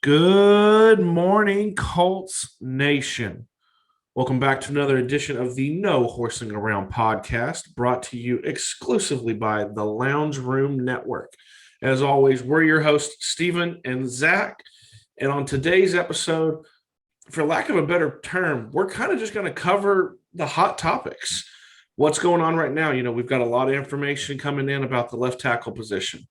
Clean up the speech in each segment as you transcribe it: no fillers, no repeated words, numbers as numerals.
Good morning, Colts Nation. Welcome back to another edition of the No Horsing Around podcast, brought to you exclusively by the Lounge Room Network. As always, we're your hosts, Stephen and Zach. And on today's episode, for lack of a better term, we're kind of just going to cover the hot topics. What's going on right now? We've got a lot of information coming in about the left tackle position.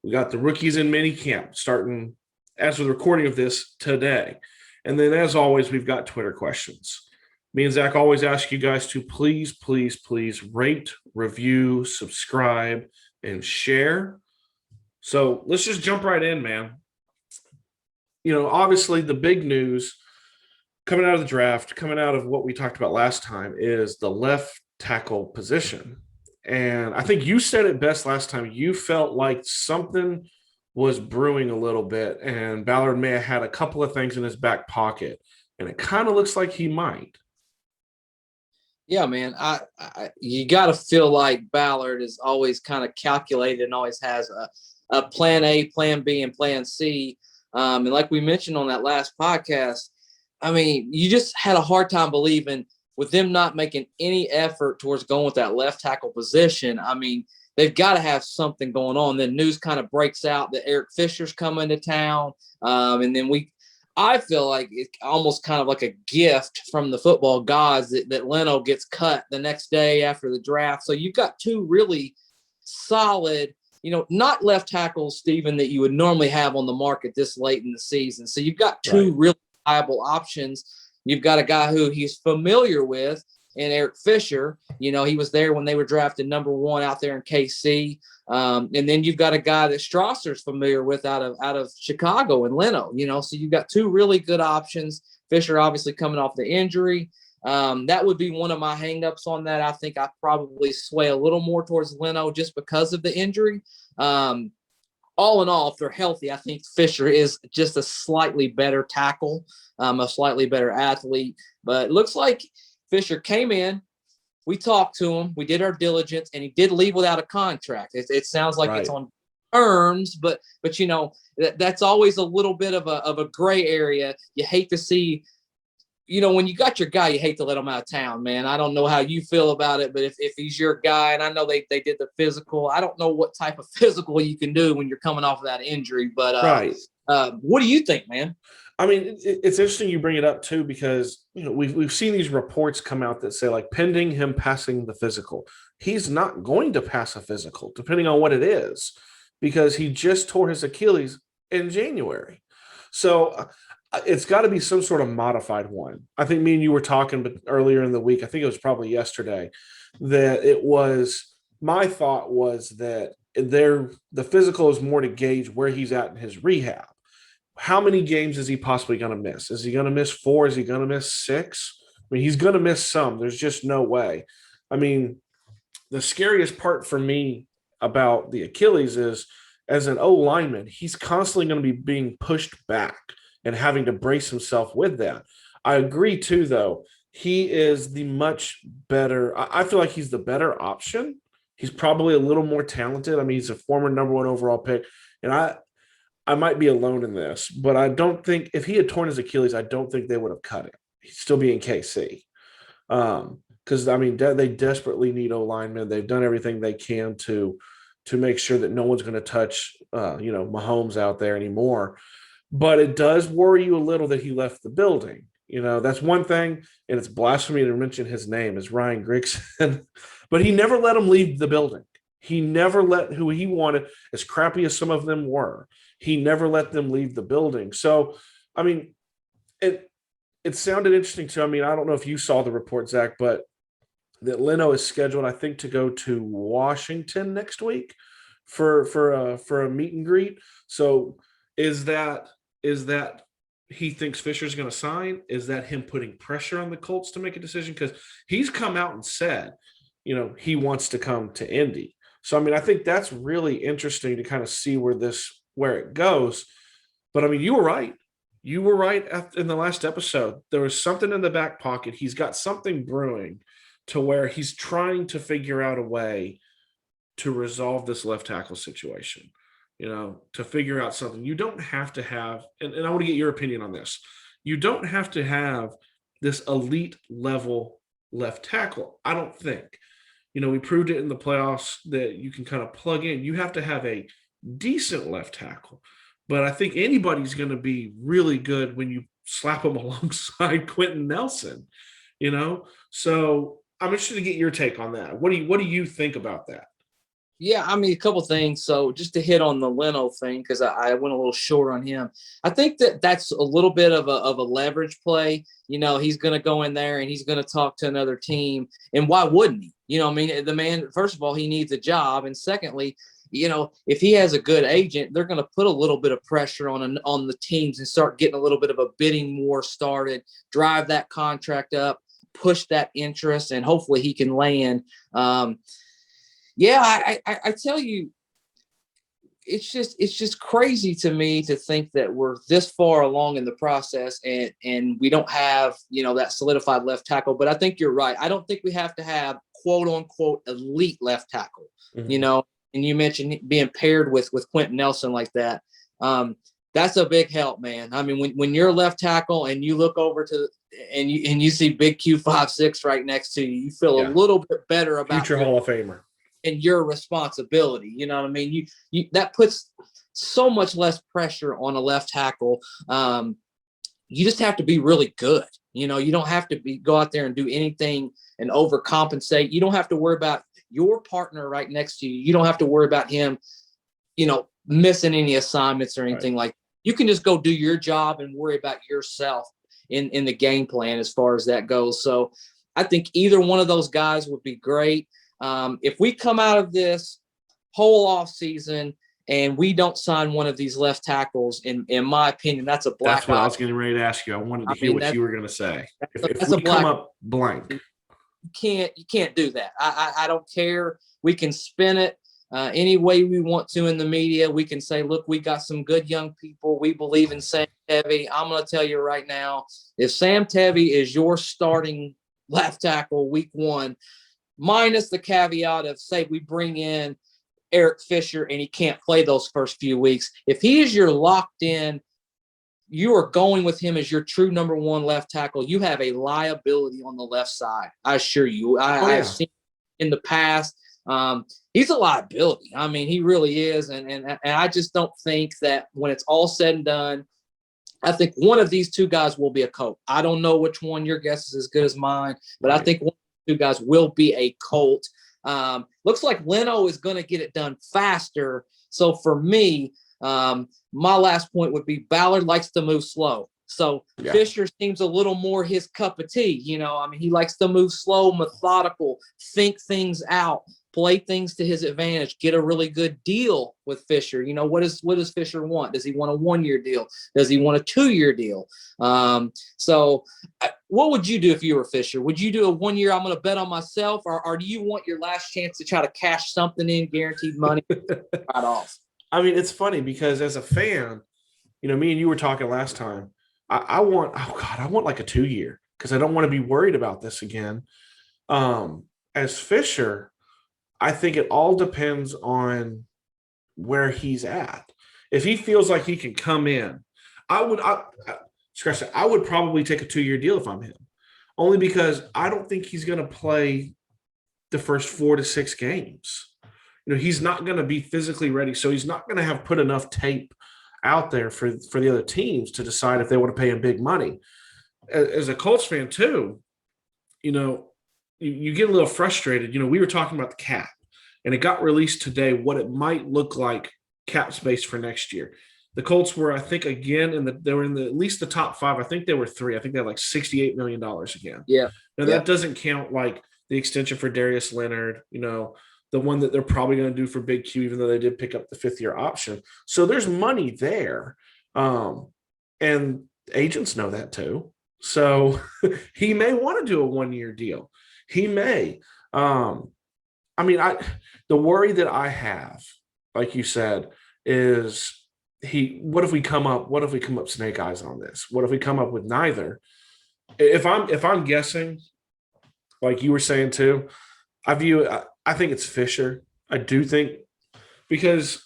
We got the rookies in minicamp starting as of the recording of this today. And then, as always, we've got Twitter questions. Me and Zach always ask you guys to please rate, review, subscribe, and share. So let's just jump right in, man. Obviously the big news coming out of the draft, coming out of what we talked about last time, is the left tackle position. And I think you said it best last time. You felt like something was brewing a little bit, and Ballard may have had a couple of things in his back pocket, and it kind of looks like he might. Yeah, man. You got to feel like Ballard is always kind of calculated and always has a plan A, plan B, and plan C. And like we mentioned on that last podcast, I mean, you just had a hard time believing with them not making any effort towards going with that left tackle position. I mean, they've got to have something going on. Then news kind of breaks out that Eric Fisher's coming to town. And then I feel like it's almost kind of like a gift from the football gods that Leno gets cut the next day after the draft. So you've got two really solid, not left tackles, Stephen, that you would normally have on the market this late in the season. So you've got two really viable options. You've got a guy who he's familiar with in Eric Fisher. He was there when they were drafted number 1 out there in KC. And then you've got a guy that Strasser's familiar with out of Chicago and Leno, so you've got two really good options. Fisher obviously coming off the injury. That would be one of my hangups on that. I think I probably sway a little more towards Leno just because of the injury. All in all, if they're healthy, I think Fisher is just a slightly better tackle, a slightly better athlete. But it looks like Fisher came in, we talked to him, we did our diligence, and he did leave without a contract. It sounds like it's on terms, but that's always a little bit of a gray area. You hate to see, when you got your guy, you hate to let him out of town, man. I don't know how you feel about it, but if he's your guy, and I know they did the physical, I don't know what type of physical you can do when you're coming off of that injury, but what do you think, man? I mean, it's interesting you bring it up too, because we've seen these reports come out that say, like, pending him passing the physical, he's not going to pass a physical, depending on what it is, because he just tore his Achilles in January. So it's got to be some sort of modified one. I think me and you were talking earlier in the week, I think it was probably yesterday, that it was, my thought was that the physical is more to gauge where he's at in his rehab. How many games is he possibly going to miss? Is he going to miss 4? Is he going to miss 6? I mean, he's going to miss some. There's just no way. I mean, the scariest part for me about the Achilles is, as an O lineman, he's constantly going to be being pushed back and having to brace himself with that. I agree too, though. He is the much better. I feel like he's the better option. He's probably a little more talented. I mean, he's a former number 1 overall pick. And I might be alone in this, but I don't think, if he had torn his Achilles, I don't think they would have cut him. He'd still be in KC. Because, I mean, they desperately need O-linemen. They've done everything they can to make sure that no one's going to touch, Mahomes out there anymore. But it does worry you a little that he left the building. That's one thing, and it's blasphemy to mention his name, is Ryan Grigson. But he never let him leave the building. He never let who he wanted, as crappy as some of them were, he never let them leave the building. So, I mean, it sounded interesting too. I mean, I don't know if you saw the report, Zach, but that Leno is scheduled, I think, to go to Washington next week for a meet and greet. So, is that he thinks Fisher's going to sign? Is that him putting pressure on the Colts to make a decision? Because he's come out and said, he wants to come to Indy. So, I mean, I think that's really interesting to kind of see where it goes. But, I mean, you were right. You were right in the last episode. There was something in the back pocket. He's got something brewing to where he's trying to figure out a way to resolve this left tackle situation. to figure out something. You don't have to have, and I want to get your opinion on this. You don't have to have this elite level left tackle. I don't think. We proved it in the playoffs that you can kind of plug in. You have to have a decent left tackle. But I think anybody's going to be really good when you slap them alongside Quentin Nelson, So I'm interested to get your take on that. What do you think about that? Yeah, I mean, a couple things. So just to hit on the Leno thing, because I went a little short on him. I think that's a little bit of a leverage play. He's going to go in there and he's going to talk to another team. And why wouldn't he? I mean, the man, first of all, he needs a job. And secondly, if he has a good agent, they're going to put a little bit of pressure on the teams and start getting a little bit of a bidding war started, drive that contract up, push that interest, and hopefully he can land. Yeah, I tell you, it's just crazy to me to think that we're this far along in the process and we don't have, that solidified left tackle. But I think you're right. I don't think we have to have quote unquote elite left tackle, Mm-hmm. And you mentioned being paired with Quentin Nelson like that. That's a big help, man. I mean, when you're a left tackle and you look over and you see Big Q56 right next to you, you feel a little bit better about future Hall of Famer and your responsibility. You know what I mean? You that puts so much less pressure on a left tackle. You just have to be really good. You don't have to go out there and do anything and overcompensate. You don't have to worry about your partner right next to you. You don't have to worry about him, missing any assignments or anything like that. You can just go do your job and worry about yourself in the game plan as far as that goes. So I think either one of those guys would be great. If we come out of this whole off season and we don't sign one of these left tackles, in my opinion, that's a black. That's what I was getting ready to ask you. I wanted to hear what you were going to say. If we come up blank, you can't do that. I don't care. We can spin it any way we want to in the media. We can say, look, we got some good young people. We believe in Sam Tevi. I'm going to tell you right now, if Sam Tevi is your starting left tackle week 1, minus the caveat of, say, we bring in Eric Fisher and he can't play those first few weeks. If he is your locked in, you are going with him as your true number 1 left tackle. You have a liability on the left side. I assure you. I've seen in the past. He's a liability. I mean, he really is. And I just don't think that when it's all said and done, I think one of these 2 guys will be a Colt. I don't know which one. Your guess is as good as mine, but I think one of 2 guys will be a Colt. Looks like Leno is going to get it done faster. So for me, my last point would be Ballard likes to move slow. So Fisher seems a little more his cup of tea. He likes to move slow, methodical, think things out, play things to his advantage, get a really good deal with Fisher. What does Fisher want? Does he want a 1-year deal? Does he want a 2-year deal? So what would you do if you were Fisher? Would you do a 1-year, I'm going to bet on myself, or do you want your last chance to try to cash something in, guaranteed money right off? I mean, it's funny because as a fan, me and you were talking last time. I want like a 2-year because I don't want to be worried about this again. As Fisher, I think it all depends on where he's at. If he feels like he can come in, I would probably take a 2-year deal if I'm him, only because I don't think he's going to play the first 4 to 6 games. He's not going to be physically ready, so he's not going to have put enough tape out there for the other teams to decide if they want to pay him big money. As a Colts fan too, you get a little frustrated. We were talking about the cap, and it got released today what it might look like cap space for next year. The Colts were, I think, again, they were in at least the top 5. I think they were 3. I think they had like $68 million again. Yeah. Now that doesn't count like the extension for Darius Leonard, the one that they're probably going to do for Big Q, even though they did pick up the 5th-year option. So there's money there. And agents know that too. So he may want to do a 1-year deal. He may. The worry that I have, like you said, is what if we come up snake eyes on this? What if we come up with neither? If I'm guessing, like you were saying too, I think it's Fisher. I do think, because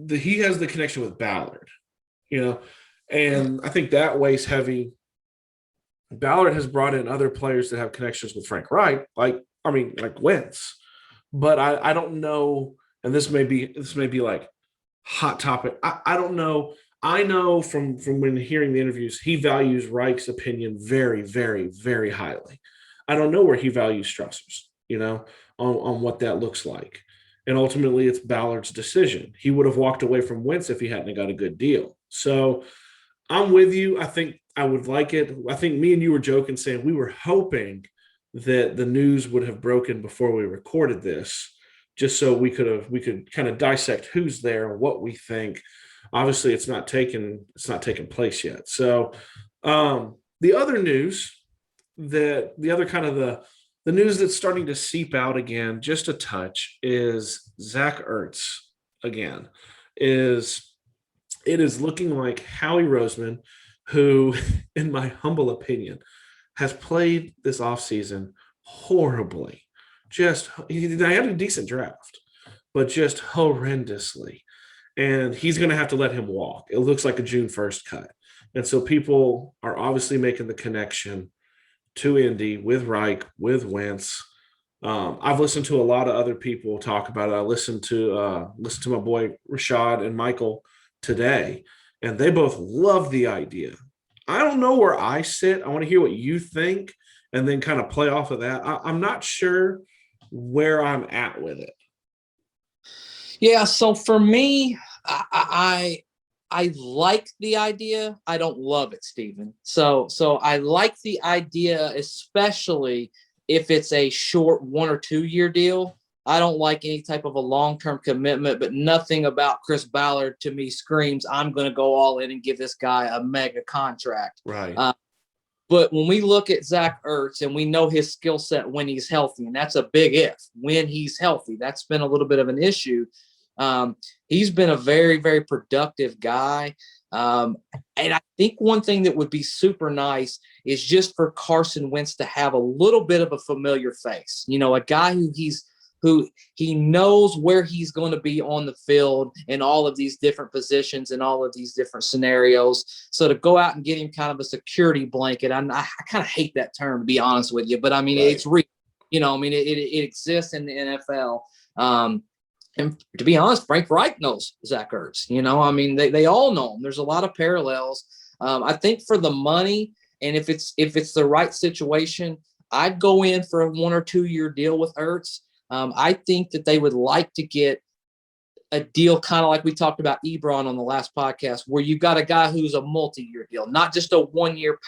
he has the connection with Ballard, and I think that weighs heavy. Ballard has brought in other players that have connections with Frank Reich, like Wentz, but I don't know, and this may be like hot topic. I don't know. I know from when hearing the interviews, he values Reich's opinion very, very, very highly. I don't know where he values Strasser's, on what that looks like. And ultimately, it's Ballard's decision. He would have walked away from Wentz if he hadn't got a good deal. So I'm with you. I think I would like it. I think me and you were joking, saying we were hoping that the news would have broken before we recorded this, just so we could kind of dissect who's there and what we think. Obviously, it's not taken place yet. So the other news the news that's starting to seep out again, just a touch, is Zach Ertz again. It is looking like Howie Roseman, who, in my humble opinion, has played this offseason horribly. He had a decent draft, but just horrendously. And he's going to have to let him walk. It looks like a June 1st cut. And so people are obviously making the connection to Indy with Reich, with Wentz. I've listened to a lot of other people talk about it. I listened to my boy Rashad and Michael today, and they both love the idea. I don't know where I sit. I want to hear what you think and then kind of play off of that. I'm not sure where I'm at with it. Yeah, so for me, I like the idea. I don't love it, Stephen. So I like the idea, especially if it's a short 1 or 2 year deal. I don't like any type of a long-term commitment, but nothing about Chris Ballard to me screams, I'm going to go all in and give this guy a mega contract. Right. But when we look at Zach Ertz and we know his skill set when he's healthy, and that's a big if, when he's healthy, that's been a little bit of an issue. He's been a very, very productive guy. And I think one thing that would be super nice is just for Carson Wentz to have a little bit of a familiar face, a guy who he knows where he's going to be on the field in all of these different positions and all of these different scenarios. So to go out and get him kind of a security blanket, I kind of hate that term, to be honest with you, but I mean, right. It's real, it exists in the NFL. And to be honest, Frank Reich knows Zach Ertz. They all know him. There's a lot of parallels. I think for the money, and if it's the right situation, I'd go in for a 1 or 2 year deal with Ertz. I think that they would like to get a deal kind of like we talked about Ebron on the last podcast, where you got a guy who's a multi-year deal, not just a 1 year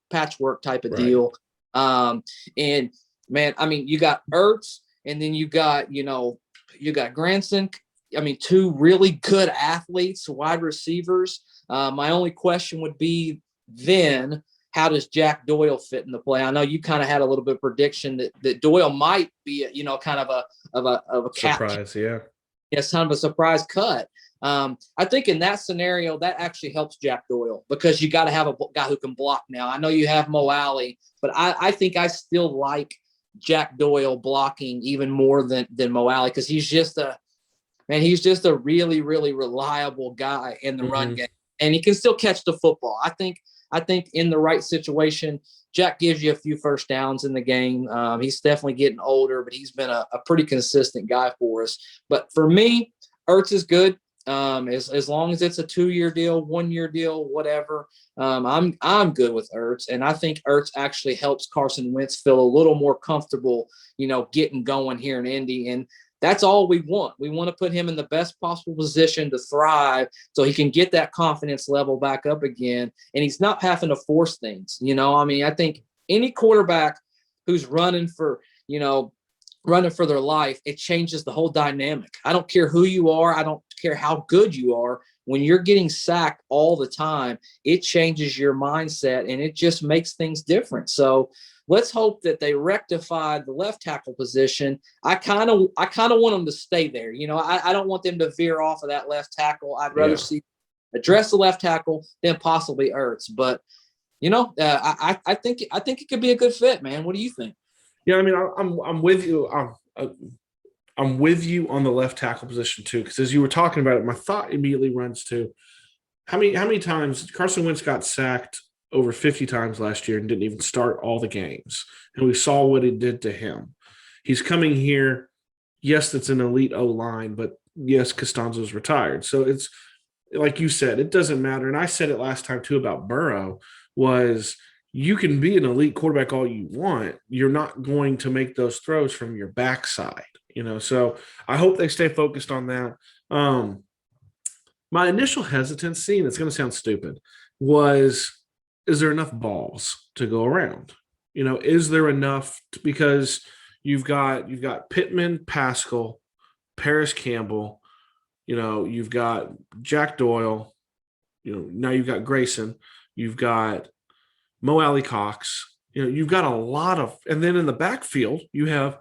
patchwork type of deal. And man, I mean, you got Ertz, and then you got Granson. I mean, 2 really good athletes, wide receivers. My only question would be then, how does Jack Doyle fit in the play? I know you kind of had a little bit of prediction that Doyle might be, kind of a surprise. Yeah. It's kind of a surprise cut. I think in that scenario, that actually helps Jack Doyle, because you got to have a guy who can block now. I know you have Mo Alley, but I think I still like Jack Doyle blocking even more than Mo Alley, because he's just a really, really reliable guy in the run game, and he can still catch the football. I think in the right situation, Jack gives you a few first downs in the game. He's definitely getting older, but he's been a pretty consistent guy for us. But for me, Ertz is good. As long as it's a 2 year deal, 1 year deal, whatever. I'm good with Ertz, and I think Ertz actually helps Carson Wentz feel a little more comfortable, getting going here in Indy. And that's all we want. We want to put him in the best possible position to thrive, so he can get that confidence level back up again, and he's not having to force things. I think any quarterback who's running for their life, it changes the whole dynamic. I don't care who you are. I don't care how good you are. When you're getting sacked all the time, it changes your mindset, and it just makes things different. So let's hope that they rectify the left tackle position. I kind of want them to stay there. I don't want them to veer off of that left tackle. I'd rather see address the left tackle than possibly Ertz. But I think it could be a good fit, man. What do you think? Yeah, I mean, I'm with you. I'm with you on the left tackle position too, because as you were talking about it, my thought immediately runs to how many times Carson Wentz got sacked over 50 times last year and didn't even start all the games, and we saw what it did to him. He's coming here. Yes, it's an elite O line, but yes, Costanzo's retired, so it's like you said, it doesn't matter. And I said it last time too about Burrow was you can be an elite quarterback all you want. You're not going to make those throws from your backside, So I hope they stay focused on that. My initial hesitancy, and it's going to sound stupid, was is there enough balls to go around? Is there enough because you've got Pittman, Pascal, Paris Campbell, you've got Jack Doyle, now you've got Grayson, you've got Mo Alley Cox, you've got a lot of, and then in the backfield, you have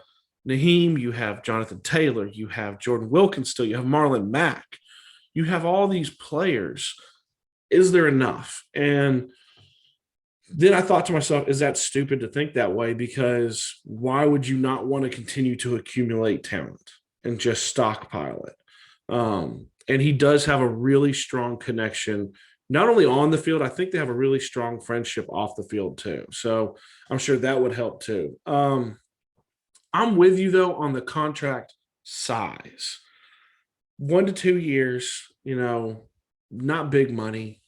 Naheem, you have Jonathan Taylor, you have Jordan Wilkins still, you have Marlon Mack, you have all these players. Is there enough? And then I thought to myself, is that stupid to think that way? Because why would you not want to continue to accumulate talent and just stockpile it? And he does have a really strong connection, not only on the field, I think they have a really strong friendship off the field too. So I'm sure that would help too. I'm with you though on the contract size. 1 to 2 years, not big money.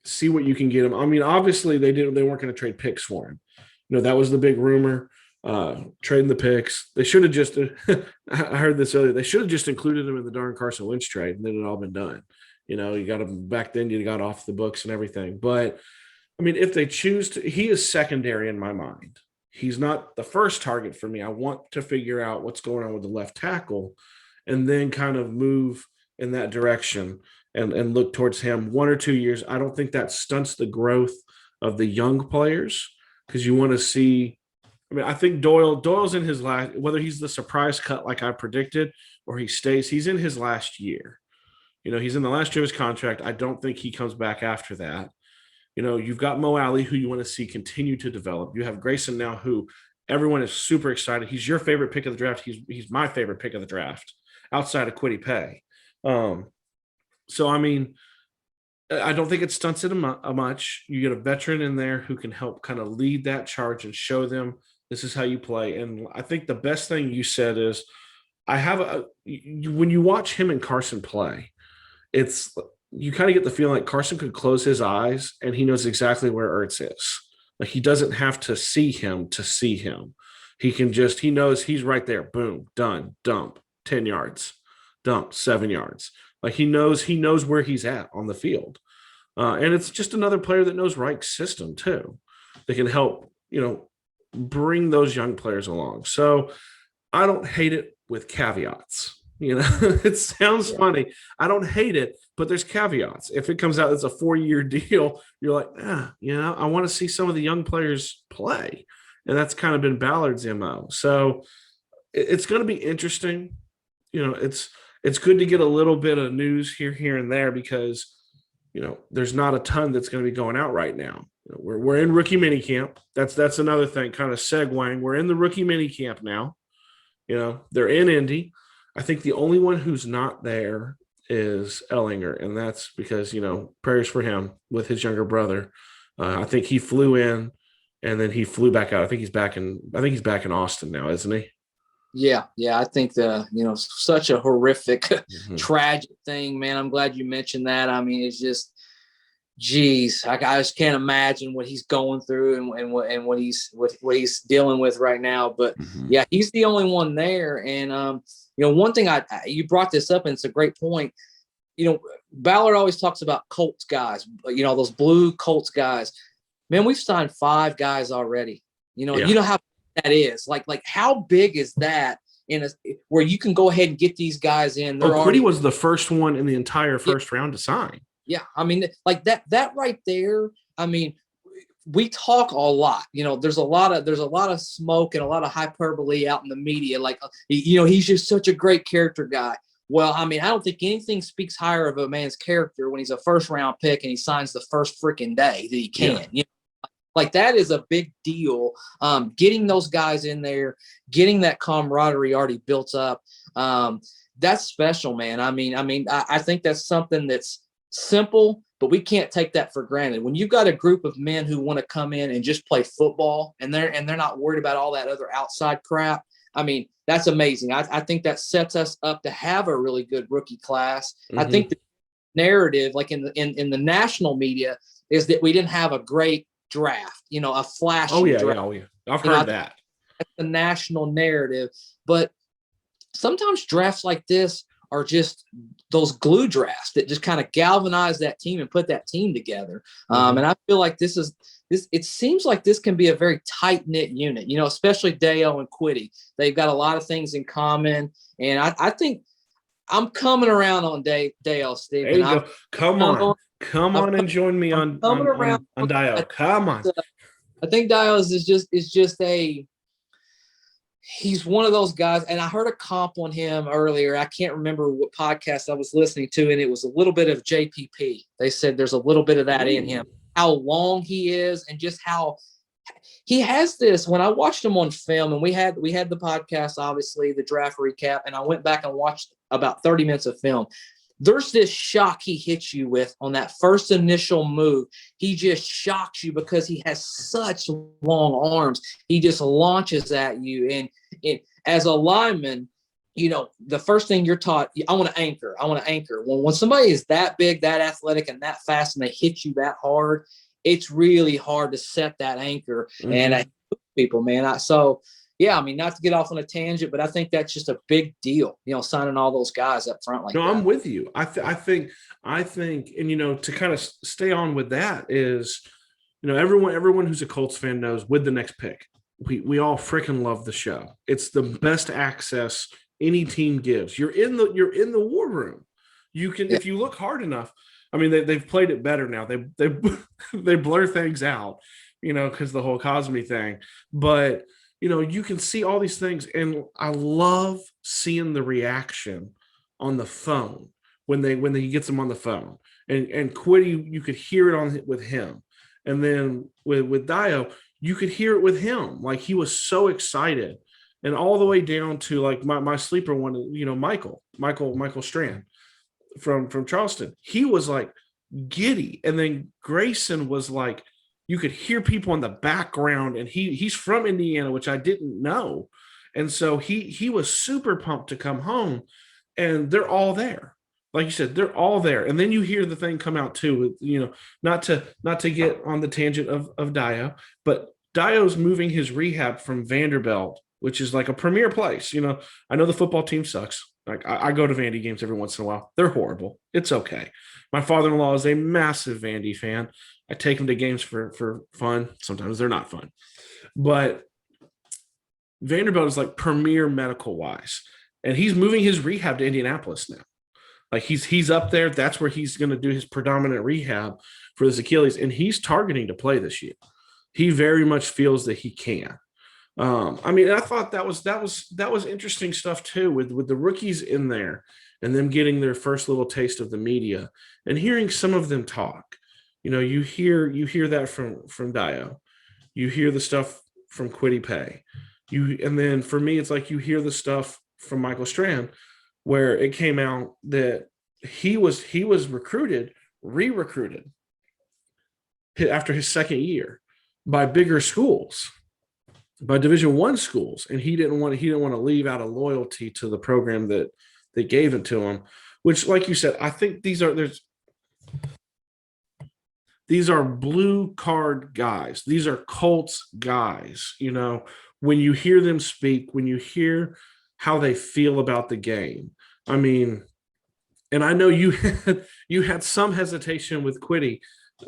See what you can get him. I mean, obviously they weren't going to trade picks for him. That was the big rumor. Trading the picks. They should have just I heard this earlier. They should have just included him in the darn Carson Wentz trade, and then it all been done. You got him back then, you got off the books and everything. But I mean, if they choose to, he is secondary in my mind. He's not the first target for me. I want to figure out what's going on with the left tackle and then kind of move in that direction and look towards him. 1 or 2 years. I don't think that stunts the growth of the young players because you want to see. I mean, I think Doyle's in his last, whether he's the surprise cut like I predicted or he stays, he's in his last year. He's in the last year of his contract. I don't think he comes back after that. You've got Mo Alley, who you want to see continue to develop. You have Grayson now, who everyone is super excited. He's your favorite pick of the draft. He's my favorite pick of the draft outside of Kwity Paye. So, I mean, I don't think it stunts it much. You get a veteran in there who can help kind of lead that charge and show them this is how you play. And I think the best thing you said is when you watch him and Carson play, you kind of get the feeling like Carson could close his eyes and he knows exactly where Ertz is. Like he doesn't have to see him to see him. He knows he's right there. Boom, done, dump, 10 yards, dump, 7 yards. Like he knows where he's at on the field. And it's just another player that knows Reich's system too. That can help, bring those young players along. So I don't hate it with caveats. It sounds funny. I don't hate it, but there's caveats. If it comes out it's a 4-year deal, you're like, I want to see some of the young players play. And that's kind of been Ballard's MO. So it's going to be interesting. It's good to get a little bit of news here and there because, there's not a ton that's going to be going out right now. We're in rookie mini camp. That's another thing, kind of segueing. We're in the rookie mini camp now. They're in Indy. I think the only one who's not there is Ellinger, and that's because, prayers for him with his younger brother. I think he flew in and then he flew back out. I think he's back in Austin now, isn't he? Yeah. I think such a horrific, tragic thing, man. I'm glad you mentioned that. I mean, it's just, geez, I just can't imagine what he's going through and what he's dealing with right now. But yeah, he's the only one there. And one thing you brought this up, and it's a great point. Ballard always talks about Colts guys. Those blue Colts guys. Man, we've signed 5 guys already. You know how that is. Like how big is that where you can go ahead and get these guys in? Kwity was the first one in the entire first round to sign. Yeah, I mean, like that right there. I mean, we talk a lot. There's a lot of smoke and a lot of hyperbole out in the media. Like, he's just such a great character guy. Well, I mean, I don't think anything speaks higher of a man's character when he's a first round pick and he signs the first freaking day that he can. Yeah. Like that is a big deal. Getting those guys in there, getting that camaraderie already built up. That's special, man. I think that's something that's simple, but we can't take that for granted. When you've got a group of men who want to come in and just play football, and they're not worried about all that other outside crap, that's amazing. I think that sets us up to have a really good rookie class. Mm-hmm. I think the narrative, like in the national media, is that we didn't have a great draft, a flashy draft. Oh, yeah. I've heard that. That's the national narrative. But sometimes drafts like this are just those glue drafts that just kind of galvanize that team and put that team together. And I feel like it seems like this can be a very tight-knit unit, especially Deo and Quiddy. They've got a lot of things in common. And I think I'm coming around on Deo, Steve. There you go. Come on and join me on Dio. Come on. I think Dio is just he's one of those guys, and I heard a comp on him earlier. I can't remember what podcast I was listening to, and it was a little bit of JPP. They said there's a little bit of that in him, how long he is, and just how he has this. When I watched him on film, and we had the podcast, obviously, the draft recap, and I went back and watched about 30 minutes of film. There's this shock he hits you with on that first initial move. He just shocks you because he has such long arms. He just launches at you. And as a lineman, the first thing you're taught, I want to anchor. When somebody is that big, that athletic, and that fast, and they hit you that hard, it's really hard to set that anchor. Mm-hmm. And I people, man. Not to get off on a tangent, but I think that's just a big deal, signing all those guys up front like that. No, I'm with you. I think, and, to kind of stay on with that is, everyone who's a Colts fan knows with the next pick, we all freaking love the show. It's the best access any team gives. You're in the war room. You can, if you look hard enough, they've played it better now. They blur things out, because the whole Cosme thing, but you can see all these things, and I love seeing the reaction on the phone when he gets them on the phone. And Quiddy, you could hear it with him, and then with Dio, you could hear it with him. Like, he was so excited, and all the way down to like my sleeper one, Michael Strand from Charleston. He was like giddy, and then Grayson was like. You could hear people in the background, and he's from Indiana, which I didn't know. And so he was super pumped to come home, and they're all there. Like you said, they're all there. And then you hear the thing come out too, not to get on the tangent of Dio, but Dio's moving his rehab from Vanderbilt, which is like a premier place. I know the football team sucks. Like, I go to Vandy games every once in a while. They're horrible. It's okay. My father-in-law is a massive Vandy fan. I take them to games for fun. Sometimes they're not fun. But Vanderbilt is like premier medical wise. And he's moving his rehab to Indianapolis now. Like, he's up there. That's where he's going to do his predominant rehab for his Achilles. And he's targeting to play this year. He very much feels that he can. I thought that was interesting stuff too, with the rookies in there and them getting their first little taste of the media and hearing some of them talk. You hear that from Dio, you hear the stuff from Quiddy Pay, and then for me, it's like you hear the stuff from Michael Strand, where it came out that he was re-recruited after his second year by bigger schools, by Division I schools, and he didn't want to leave out of loyalty to the program that they gave it to him. Which, like you said, I think these are blue card guys. These are Colts guys. When you hear them speak, when you hear how they feel about the game. And I know you had some hesitation with Quiddy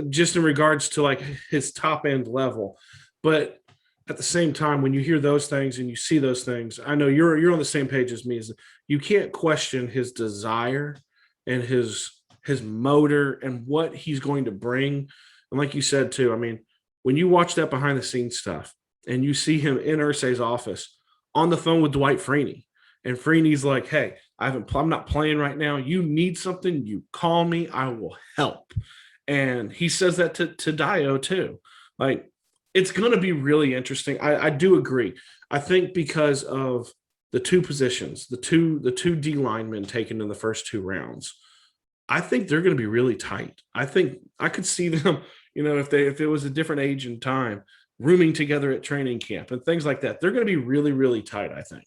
just in regards to like his top end level, but at the same time, when you hear those things and you see those things, I know you're on the same page as me. Is you can't question his desire and his motor and what he's going to bring. And like you said too, when you watch that behind the scenes stuff and you see him in Irsay's office on the phone with Dwight Freeney, and Freeney's like, "Hey, I'm not playing right now. You need something, you call me, I will help." And he says that to Dio too. Like, it's going to be really interesting. I do agree. I think because of the two positions, the two D linemen taken in the first two rounds, I think they're going to be really tight. I think I could see them, if it was a different age and time, rooming together at training camp and things like that. They're going to be really, really tight, I think.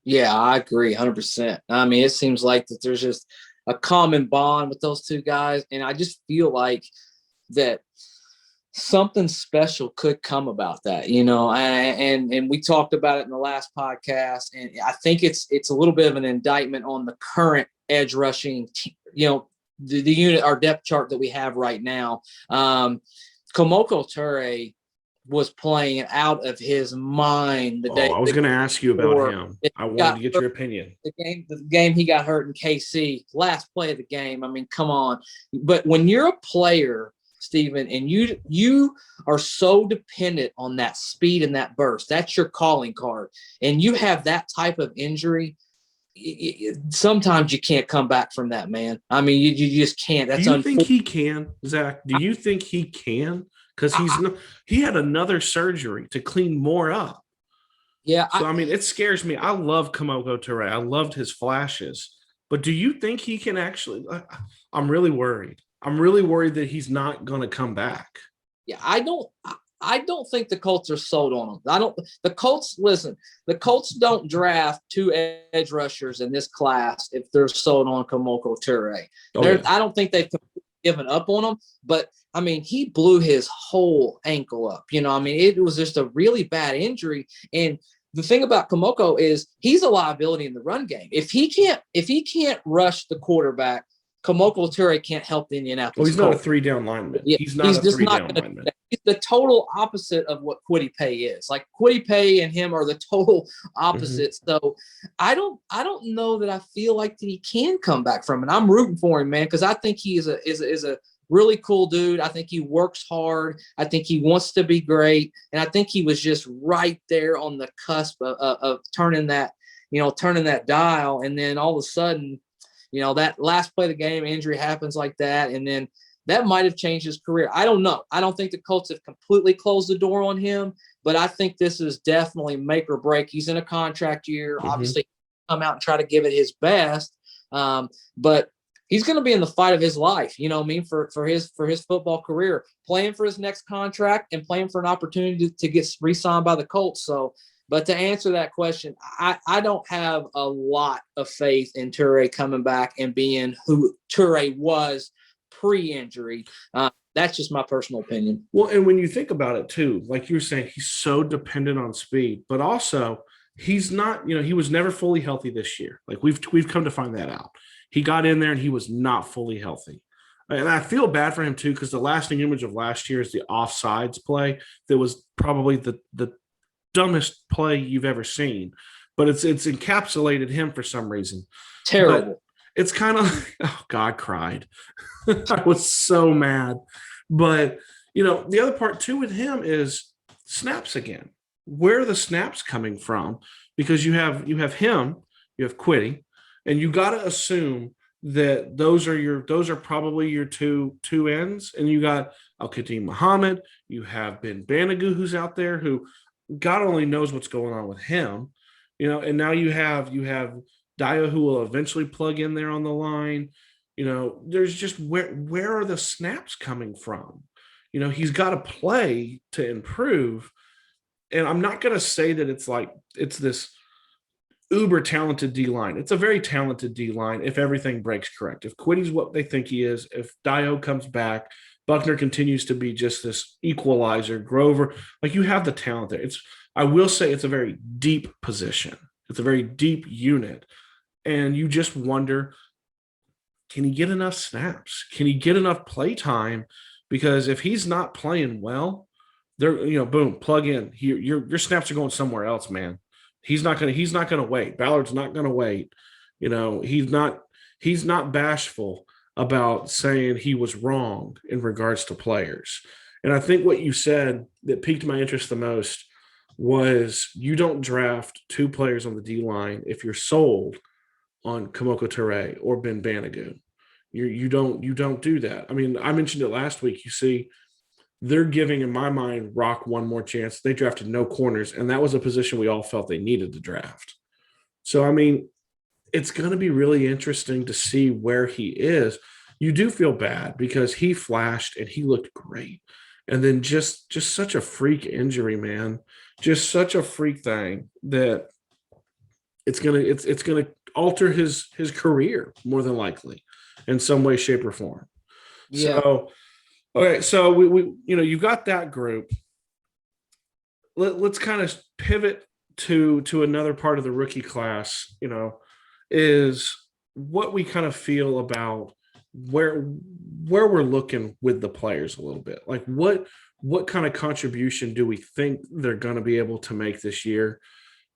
Yeah, I agree 100%. I mean, it seems like that there's just a common bond with those two guys. And I just feel like that something special could come about that, and we talked about it in the last podcast. And I think it's a little bit of an indictment on the current edge rushing, the unit, our depth chart that we have right now. Komoko Ture was playing out of his mind the day. I was going to ask you about him. I wanted to get your opinion. The game he got hurt in KC, last play of the game. I mean, come on. But when you're a player, Stephen, and you are so dependent on that speed and that burst, that's your calling card, and you have that type of injury, sometimes you can't come back from that, man. I mean, you just can't. That's Do you think he can, Zach? Do you think he can? Because he had another surgery to clean more up. Yeah. So, I mean, it scares me. I love Komoko Ture. I loved his flashes. But do you think he can actually – I'm really worried. I'm really worried that he's not going to come back. Yeah, I don't think the Colts are sold on him. The Colts don't draft two edge rushers in this class if they're sold on Komoko Ture. I don't think they've given up on him, but I mean, he blew his whole ankle up. I mean, it was just a really bad injury. And the thing about Komoko is he's a liability in the run game. If he can't rush the quarterback, Komoko Ture can't help the Indianapolis. Well, he's not a three-down lineman. Yeah, he's not a three-down lineman. He's the total opposite of what Kwity Paye is. Like Kwity Paye and him are the total opposites. Mm-hmm. So I don't know that I feel like that he can come back from it. I'm rooting for him, man, because I think he is a really cool dude. I think he works hard. I think he wants to be great, and I think he was just right there on the cusp of turning that dial, and then all of a sudden, that last play of the game, injury happens like that. And then that might have changed his career. I don't know. I don't think the Colts have completely closed the door on him, but I think this is definitely make or break. He's in a contract year. Mm-hmm. Obviously, come out and try to give it his best. But he's going to be in the fight of his life, for his football career, playing for his next contract and playing for an opportunity to get re-signed by the Colts. So, but to answer that question, I don't have a lot of faith in Ture coming back and being who Ture was pre-injury. That's just my personal opinion. Well, and when you think about it too, like you were saying, he's so dependent on speed, but also he's not, he was never fully healthy this year. Like we've come to find that out. He got in there and he was not fully healthy. And I feel bad for him too, because the lasting image of last year is the offsides play that was probably the dumbest play you've ever seen, but it's encapsulated him for some reason. Terrible. But it's kind of, oh God, cried. I was so mad. But the other part too with him is snaps again. Where are the snaps coming from? Because you have him, you have Kwity, and you got to assume that those are probably your two ends, and you got Al-Qadim Muhammad, you have Ben Banogu who's out there who God only knows what's going on with him, and now you have Dio who will eventually plug in there on the line. There's just where are the snaps coming from? He's got to play to improve. And I'm not going to say that it's this uber talented D-line. It's a very talented D-line if everything breaks correct. If Quity's what they think he is, if Dio comes back, Buckner continues to be just this equalizer, Grover, like you have the talent there. I will say it's a very deep position. It's a very deep unit. And you just wonder, can he get enough snaps? Can he get enough play time? Because if he's not playing well, they're, boom, plug in. Your snaps are going somewhere else, man. He's not gonna wait. Ballard's not gonna wait. He's not bashful about saying he was wrong in regards to players. And I think what you said that piqued my interest the most was you don't draft two players on the D-line if you're sold on Komoko Ture or Ben Banogu. You don't do that. I mean, I mentioned it last week. You see, they're giving, in my mind, Rock one more chance. They drafted no corners, and that was a position we all felt they needed to draft. So, I mean, it's going to be really interesting to see where he is. You do feel bad because he flashed and he looked great. And then just such a freak injury, man. Just such a freak thing that it's gonna alter his career more than likely in some way, shape, or form. Yeah. So okay, so we you've got that group. Let's kind of pivot to another part of the rookie class, is what we kind of feel about where we're looking with the players a little bit. Like what kind of contribution do we think they're going to be able to make this year?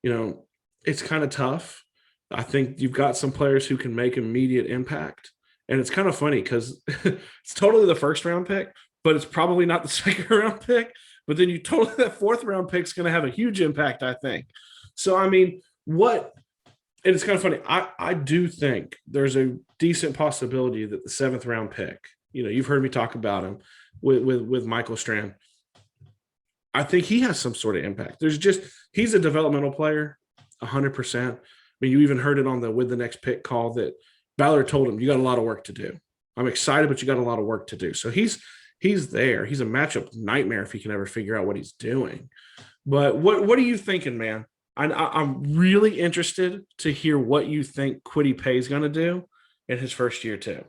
It's kind of tough. I think you've got some players who can make immediate impact. And it's kind of funny because it's totally the first round pick, but it's probably not the second round pick. But then you totally that fourth round pick is going to have a huge impact, I think. So, I mean, and it's kind of funny. I do think there's a decent possibility that the seventh round pick, you've heard me talk about him with Michael Strand. I think he has some sort of impact. He's a developmental player, 100%. I mean, you even heard it on the with the next pick call that Ballard told him, you got a lot of work to do. I'm excited, but you got a lot of work to do. So he's there. He's a matchup nightmare if he can ever figure out what he's doing. But what are you thinking, man? I'm really interested to hear what you think Kwity Paye is going to do in his first year too.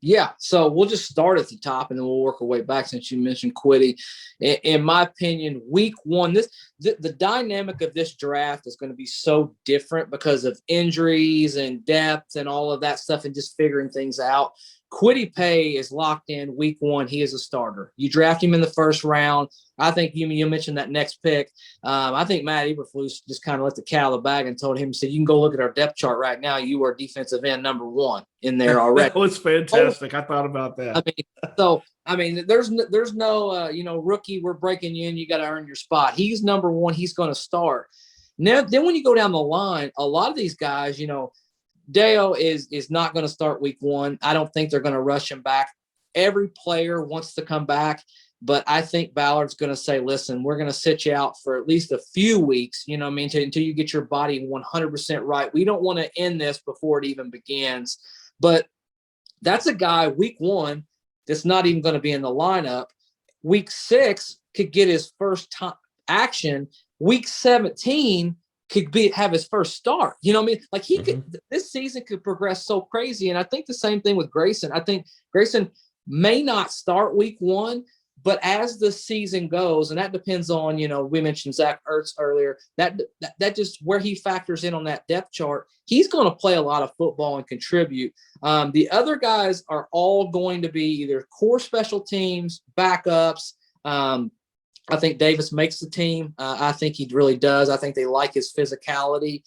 Yeah, so we'll just start at the top and then we'll work our way back since you mentioned Kwity. In my opinion, week one, the dynamic of this draft is going to be so different because of injuries and depth and all of that stuff and just figuring things out. Kwity Paye is locked in week one. He is a starter. You draft him in the first round. I think you mentioned that next pick. I think Matt Eberflus just kind of let the cat out of the bag and told him, "So you can go look at our depth chart right now. You are defensive end number one in there already." That was fantastic. I thought about that. There's no rookie. We're breaking you in. You got to earn your spot. He's number one. He's going to start. Now, then when you go down the line, a lot of these guys, Deo is not going to start week one. I don't think they're going to rush him back. Every player wants to come back, but I think Ballard's going to say, listen, we're going to sit you out for at least a few weeks, until you get your body 100% right. We don't want to end this before it even begins. But that's a guy week one that's not even going to be in the lineup. Week 6 could get his first time action. Week 17 could have his first start. You know what I mean? Like this season could progress so crazy. And I think the same thing with Grayson. I think Grayson may not start week one, but as the season goes, and that depends on, we mentioned Zach Ertz earlier, that just where he factors in on that depth chart, he's going to play a lot of football and contribute. The other guys are all going to be either core special teams, backups. I think Davis makes the team. I think he really does. I think they like his physicality.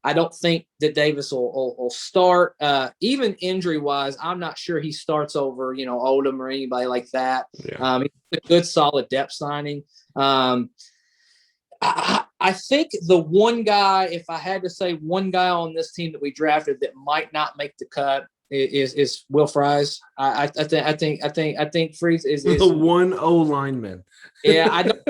I don't think that Davis will start. Even injury-wise, I'm not sure he starts over, Odom or anybody like that. Yeah. He's a good, solid depth signing. I think the one guy, if I had to say one guy on this team that we drafted that might not make the cut is Will Fries. I think Fries is the one O lineman. Yeah, I don't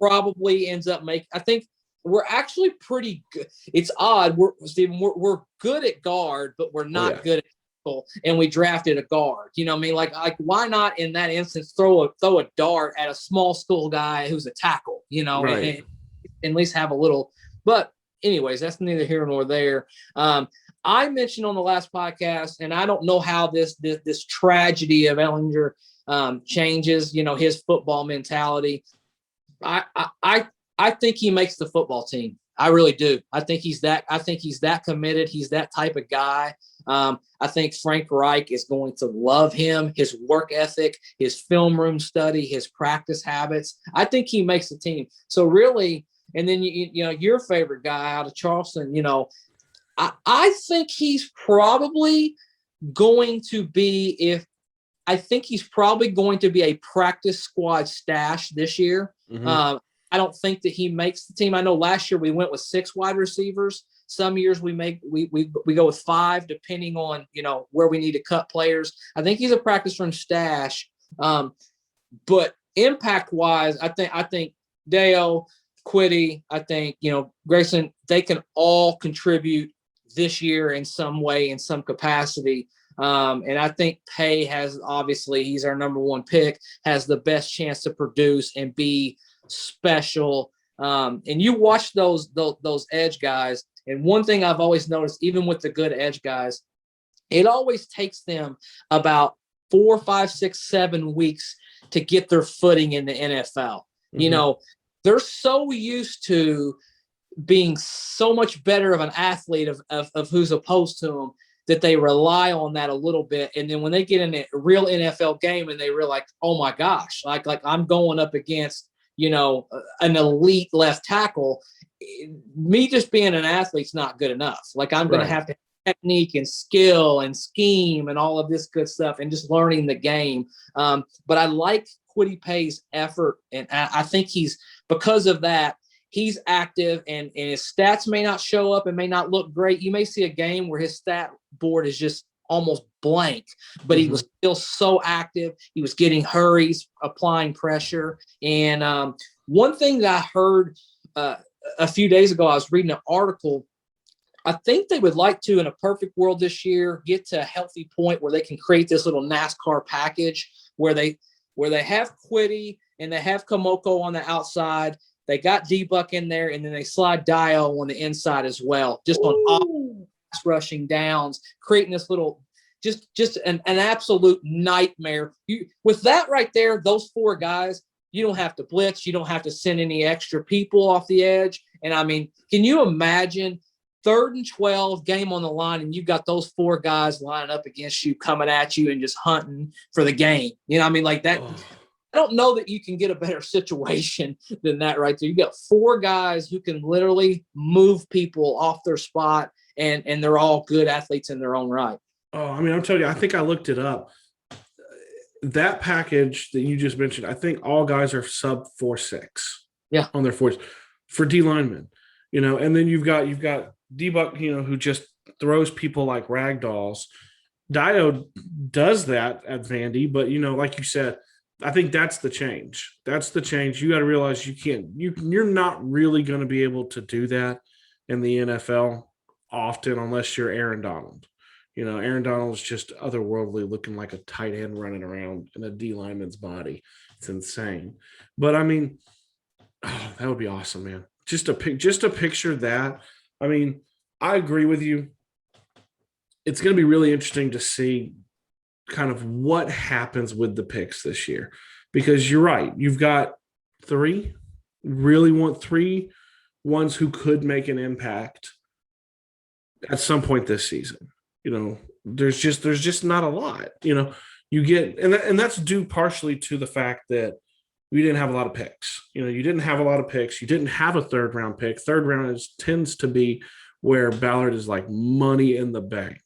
probably ends up making. I think we're actually pretty good. It's odd. We're good at guard, but we're not good at tackle, and we drafted a guard. You know what I mean? Like why not in that instance throw a dart at a small school guy who's a tackle? Right. And at least have a little. But anyways, that's neither here nor there. I mentioned on the last podcast, and I don't know how this tragedy of Ehlinger changes, his football mentality. I think he makes the football team. I really do. I think he's that committed. He's that type of guy. I think Frank Reich is going to love him, his work ethic, his film room study, his practice habits. I think he makes the team. So really, and then your favorite guy out of Charleston, I think he's probably going to be a practice squad stash this year. Mm-hmm. I don't think that he makes the team. I know last year we went with 6 wide receivers. Some years we go with 5, depending on where we need to cut players. I think he's a practice room stash. But impact wise, I think Deo Quiddy, I think, Grayson, they can all contribute this year in some way, in some capacity. And I think Pay has, obviously, he's our number one pick, has the best chance to produce and be special. And you watch those edge guys. And one thing I've always noticed, even with the good edge guys, it always takes them about 4, 5, 6, 7 weeks to get their footing in the NFL. Mm-hmm. They're so used to being so much better of an athlete of who's opposed to them that they rely on that a little bit. And then when they get in a real NFL game and they realize, oh my gosh, like I'm going up against, an elite left tackle, me just being an athlete's not good enough. Like I'm going to have to technique and skill and scheme and all of this good stuff and just learning the game. But I like Kwity Paye's effort. And I think because of that, he's active and his stats may not show up and may not look great. You may see a game where his stat board is just almost blank, but he was still so active. He was getting hurries, applying pressure. And one thing that I heard a few days ago, I was reading an article. I think they would like to, in a perfect world this year, get to a healthy point where they can create this little NASCAR package where they have Kwity and they have Kamoko on the outside. They got D-Buck in there, and then they slide Dio on the inside as well, just on all rushing downs, creating this little just an absolute nightmare. With that right there, those 4 guys, you don't have to blitz. You don't have to send any extra people off the edge. And, I mean, can you imagine 3rd and 12, game on the line, and you got those 4 guys lining up against you, coming at you and just hunting for the game? Like that. Oh. I don't know that you can get a better situation than that right there. You got 4 guys who can literally move people off their spot, and they're all good athletes in their own right. Oh, I mean, I'm telling you, I think I looked it up. That package that you just mentioned, I think all guys are sub 4.6. Yeah, on their fours for D linemen, and then you've got D-Buck, who just throws people like rag dolls. Dio does that at Vandy, but like you said, I think that's the change. That's the change. You got to realize you're not really going to be able to do that in the NFL often unless you're Aaron Donald. Aaron Donald is just otherworldly, looking like a tight end running around in a D lineman's body. It's insane. But I mean, that would be awesome, man. Just to picture that. I mean, I agree with you. It's going to be really interesting to see kind of what happens with the picks this year, because you're right. You've got 3 ones who could make an impact at some point this season. There's just not a lot. You get, and that's due partially to the fact that we didn't have a lot of picks. You didn't have a lot of picks. You didn't have a 3rd round pick. 3rd round tends to be where Ballard is like money in the bank,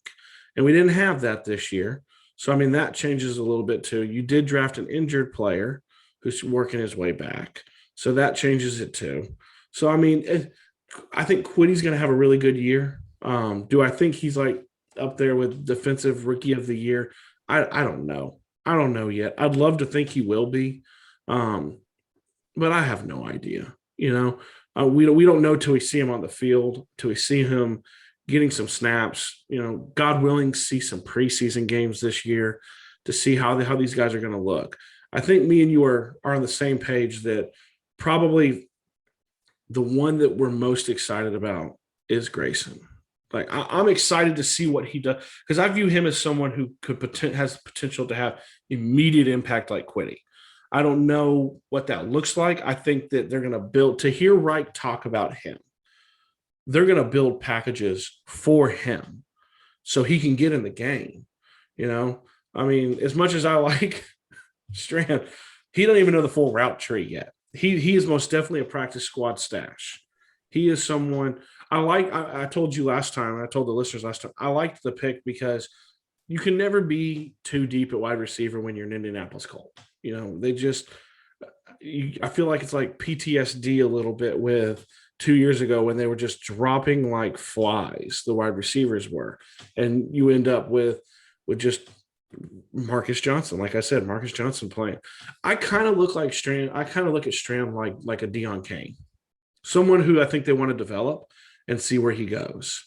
and we didn't have that this year. So, I mean, that changes a little bit too. You did draft an injured player who's working his way back. So that changes it too. So, I mean, I think Quity's going to have a really good year. Do I think he's like up there with defensive rookie of the year? I don't know. I don't know yet. I'd love to think he will be. But I have no idea. We don't know till we see him on the field, till we see him getting some snaps, God willing, see some preseason games this year to see how these guys are going to look. I think me and you are on the same page that probably the one that we're most excited about is Grayson. Like I'm excited to see what he does, because I view him as someone who has potential to have immediate impact like Kwity. I don't know what that looks like. I think that they're going to build, to hear Reich talk about him, they're going to build packages for him so he can get in the game. I mean, as much as I like Strand, he don't even know the full route tree yet. He is most definitely a practice squad stash. He is someone I told you last time, I told the listeners last time, I liked the pick because you can never be too deep at wide receiver when you're an Indianapolis Colt. I feel like it's like PTSD a little bit with 2 years ago when they were just dropping like flies, the wide receivers were. And you end up with just Marcus Johnson. Like I said, Marcus Johnson playing. I kind of look at Strand like a Deion Kane. someone who I think they want to develop and see where he goes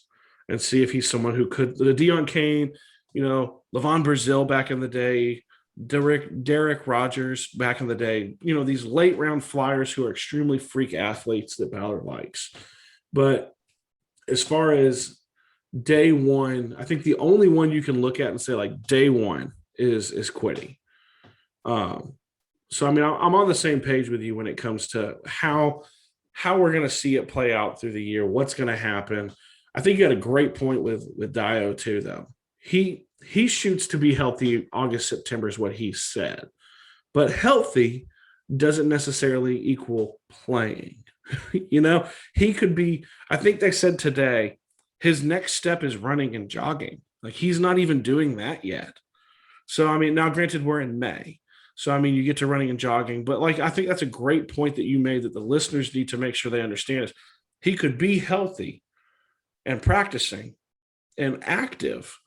and see if he's someone who could, the Deion Kane, Levon Brazil back in the day, Derek Rogers back in the day, these late round flyers who are extremely freak athletes that Ballard likes. But as far as day one, I think the only one you can look at and say like day one is Quiddy. So I mean, I'm on the same page with you when it comes to how we're going to see it play out through the year, what's going to happen. I think you had a great point with Dio too, though. He shoots to be healthy August, September is what he said, but healthy doesn't necessarily equal playing. He could be, I think they said today, his next step is running and jogging. Like he's not even doing that yet. So, I mean, now granted we're in May. So, I mean, you get to running and jogging, but like, I think that's a great point that you made that the listeners need to make sure they understand is he could be healthy and practicing and active,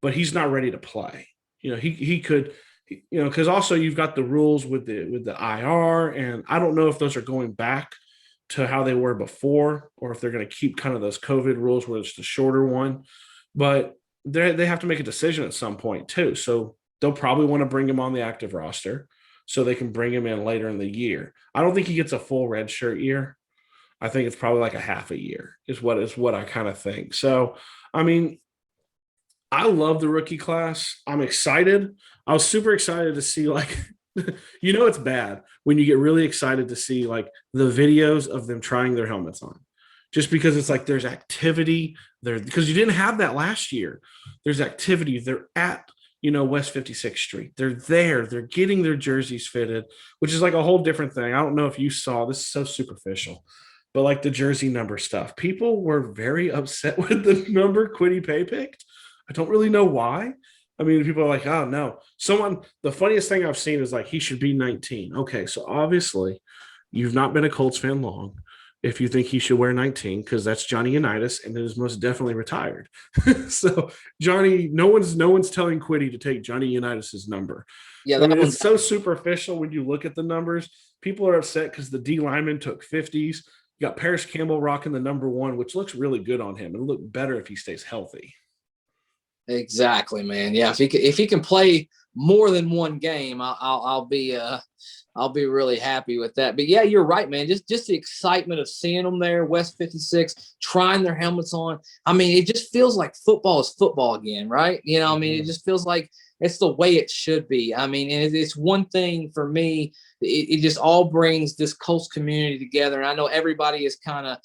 but he's not ready to play. He could, because also you've got the rules with the IR, and I don't know if those are going back to how they were before, or if they're going to keep kind of those COVID rules where it's the shorter one, but they have to make a decision at some point too. So they'll probably want to bring him on the active roster so they can bring him in later in the year. I don't think he gets a full red shirt year. I think it's probably like a half a year is what I kind of think. So, I mean, I love the rookie class. I'm excited. I was super excited to see like, it's bad when you get really excited to see like the videos of them trying their helmets on, just because it's like there's activity there because you didn't have that last year. There's activity. They're at, West 56th Street. They're there. They're getting their jerseys fitted, which is like a whole different thing. I don't know if you saw, this is so superficial, but like the jersey number stuff, people were very upset with the number Quiddy Pay picked. I don't really know why. I mean, people are like, oh, no. The funniest thing I've seen is like, he should be 19. Okay, so obviously you've not been a Colts fan long if you think he should wear 19, because that's Johnny Unitas, and it is most definitely retired. So Johnny, no one's telling Quiddy to take Johnny Unitas's number. Yeah, I mean, it's so superficial when you look at the numbers. People are upset because the D lineman took 50s. You got Paris Campbell rocking the number 1, which looks really good on him. It'll look better if he stays healthy. Exactly, man. Yeah, if he can play more than one game, I'll be really happy with that. But yeah, you're right, man. Just the excitement of seeing them there, West 56, trying their helmets on. I mean, it just feels like football is football again, right? I mean, it just feels like it's the way it should be. I mean, and it's one thing for me. It just all brings this Colts community together. And I know everybody is kind of,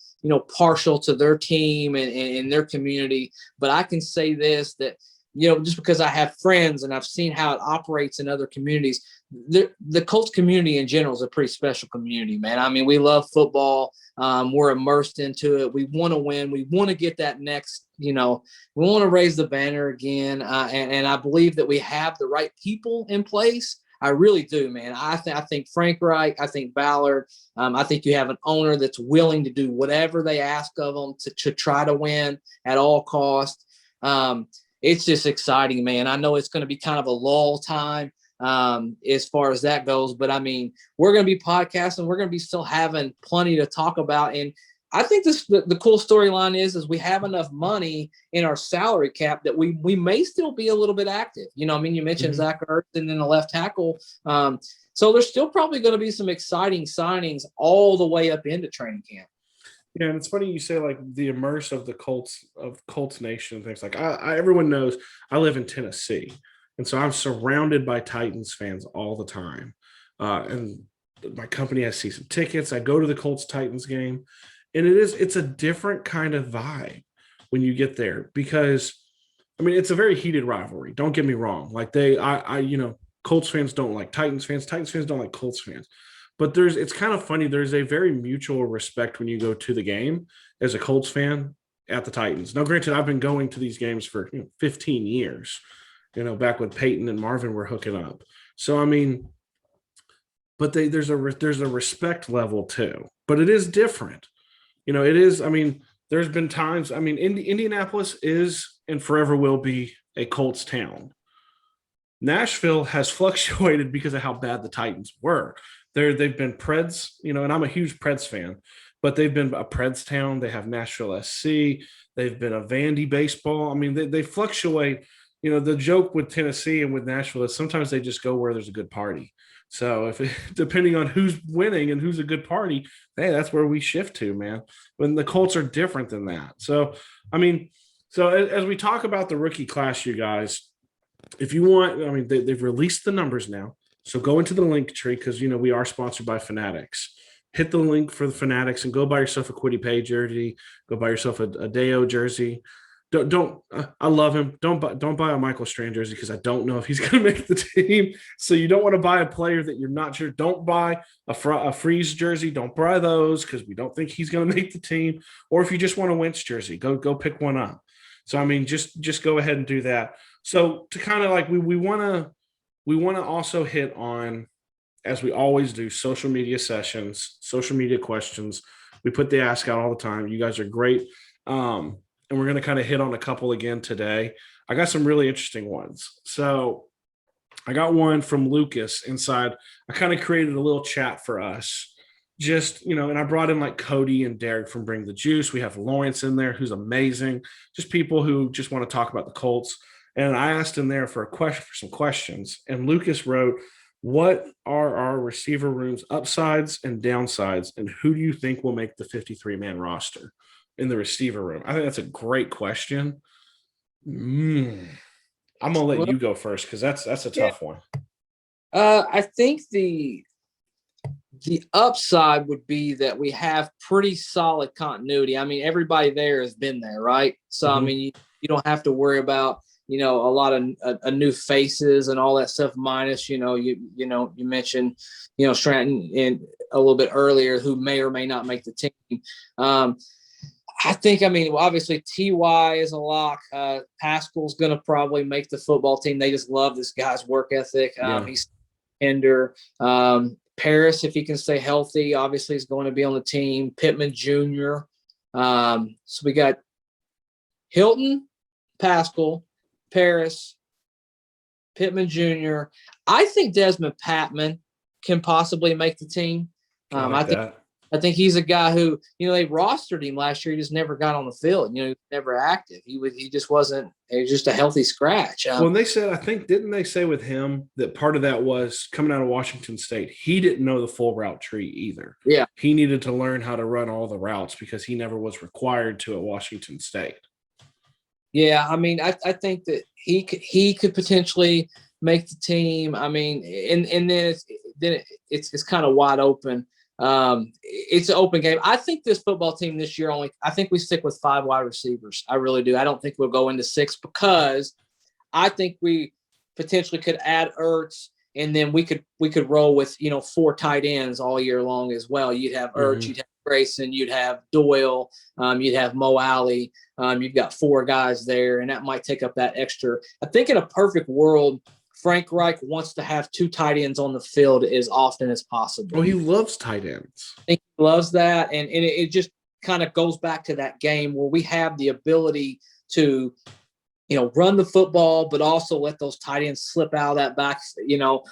partial to their team and their community. But I can say this, that, just because I have friends and I've seen how it operates in other communities, the Colts community in general is a pretty special community, man. I mean, we love football. We're immersed into it. We want to win. We want to get that next, we want to raise the banner again. And I believe that we have the right people in place. I really do, man. I think Frank Reich, I think Ballard, I think you have an owner that's willing to do whatever they ask of them to try to win at all costs. It's just exciting, man. I know it's going to be kind of a lull time as far as that goes, but I mean, we're going to be podcasting. We're going to be still having plenty to talk about. And I think the cool storyline is we have enough money in our salary cap that we may still be a little bit active. I mean, you mentioned Zach Ertz and then the left tackle. So there's still probably going to be some exciting signings all the way up into training camp. Yeah, and it's funny you say like the immerse of the Colts Nation and things like everyone knows I live in Tennessee, and so I'm surrounded by Titans fans all the time. And my company has season tickets. I go to the Colts Titans game, and it's a different kind of vibe when you get there because I mean it's a very heated rivalry. Don't get me wrong. Like Colts fans don't like Titans fans. Titans fans don't like Colts fans. But it's kind of funny. There's a very mutual respect when you go to the game as a Colts fan at the Titans. Now, granted, I've been going to these games for 15 years, back when Peyton and Marvin were hooking up. So, I mean, but there's a respect level too. But it is different. It is. I mean, there's been times. I mean, Indianapolis is and forever will be a Colts town. Nashville has fluctuated because of how bad the Titans were. They've been Preds, and I'm a huge Preds fan, but they've been a Preds town. They have Nashville SC. They've been a Vandy baseball. I mean, they fluctuate. You know, the joke with Tennessee and with Nashville is sometimes they just go where there's a good party. So depending on who's winning and who's a good party, hey, that's where we shift to, man. When the Colts are different than that. So, I mean, so as we talk about the rookie class, you guys, if you want, I mean, they've released the numbers now. So go into the link tree because, you know, we are sponsored by Fanatics. Hit the link for the Fanatics and go buy yourself a Quiddy Pay jersey. Go buy yourself a Deo jersey. I love him. Don't buy a Michael Strand jersey because I don't know if he's going to make the team. So you don't want to buy a player that you're not sure. Don't buy a Freeze jersey. Don't buy those because we don't think he's going to make the team. Or if you just want a Wentz jersey, go pick one up. So I mean, just go ahead and do that. So to kind of like we want to also hit on, as we always do, social media sessions, social media questions. We put the ask out all the time. You guys are great. And we're going to kind of hit on a couple again today. I got some really interesting ones. So I got one from Lucas inside. I kind of created a little chat for us. Just, you know, and I brought in like Cody and Derek from Bring the Juice. We have Lawrence in there, who's amazing. Just people who just want to talk about the Colts. And I asked him there for some questions. And Lucas wrote, what are our receiver room's upsides and downsides? And who do you think will make the 53-man roster in the receiver room? I think that's a great question. I'm going to let you go first because that's a tough one. I think the upside would be that we have pretty solid continuity. I mean, everybody there has been there, right? So, I mean, you don't have to worry about, you know, a lot of new faces and all that stuff. Minus, you mentioned, you know, Stratton and a little bit earlier who may or may not make the team. I think, I mean, obviously Ty is a lock. Pascal's going to probably make the football team. They just love this guy's work ethic. He's tender. Paris, if he can stay healthy, obviously is going to be on the team. Pittman Jr. So we got Hilton, Pascal, Paris, Pittman Jr. I think Desmond Patman can possibly make the team. I think he's a guy who, you know, they rostered him last year. He just never got on the field. You know, he was never active. He just wasn't. He was just a healthy scratch. Well, they said, I think, didn't they say with him that part of that was coming out of Washington State? He didn't know the full route tree either. Yeah, he needed to learn how to run all the routes because he never was required to at Washington State. Yeah, I mean, I think that he could potentially make the team. I mean, and then it's kind of wide open. It's an open game. I think this football team this year I think we stick with 5 wide receivers. I really do. I don't think we'll go into 6 because I think we potentially could add Ertz and then we could roll with, you know, 4 tight ends all year long as well. You'd have Ertz, you'd have Grayson, you'd have Doyle, you'd have Mo Alley. You've got 4 guys there, and that might take up that extra. I think in a perfect world, Frank Reich wants to have 2 tight ends on the field as often as possible. Oh, he loves tight ends. I think he loves that. And it just kind of goes back to that game where we have the ability to, you know, run the football, but also let those tight ends slip out of that back, you know,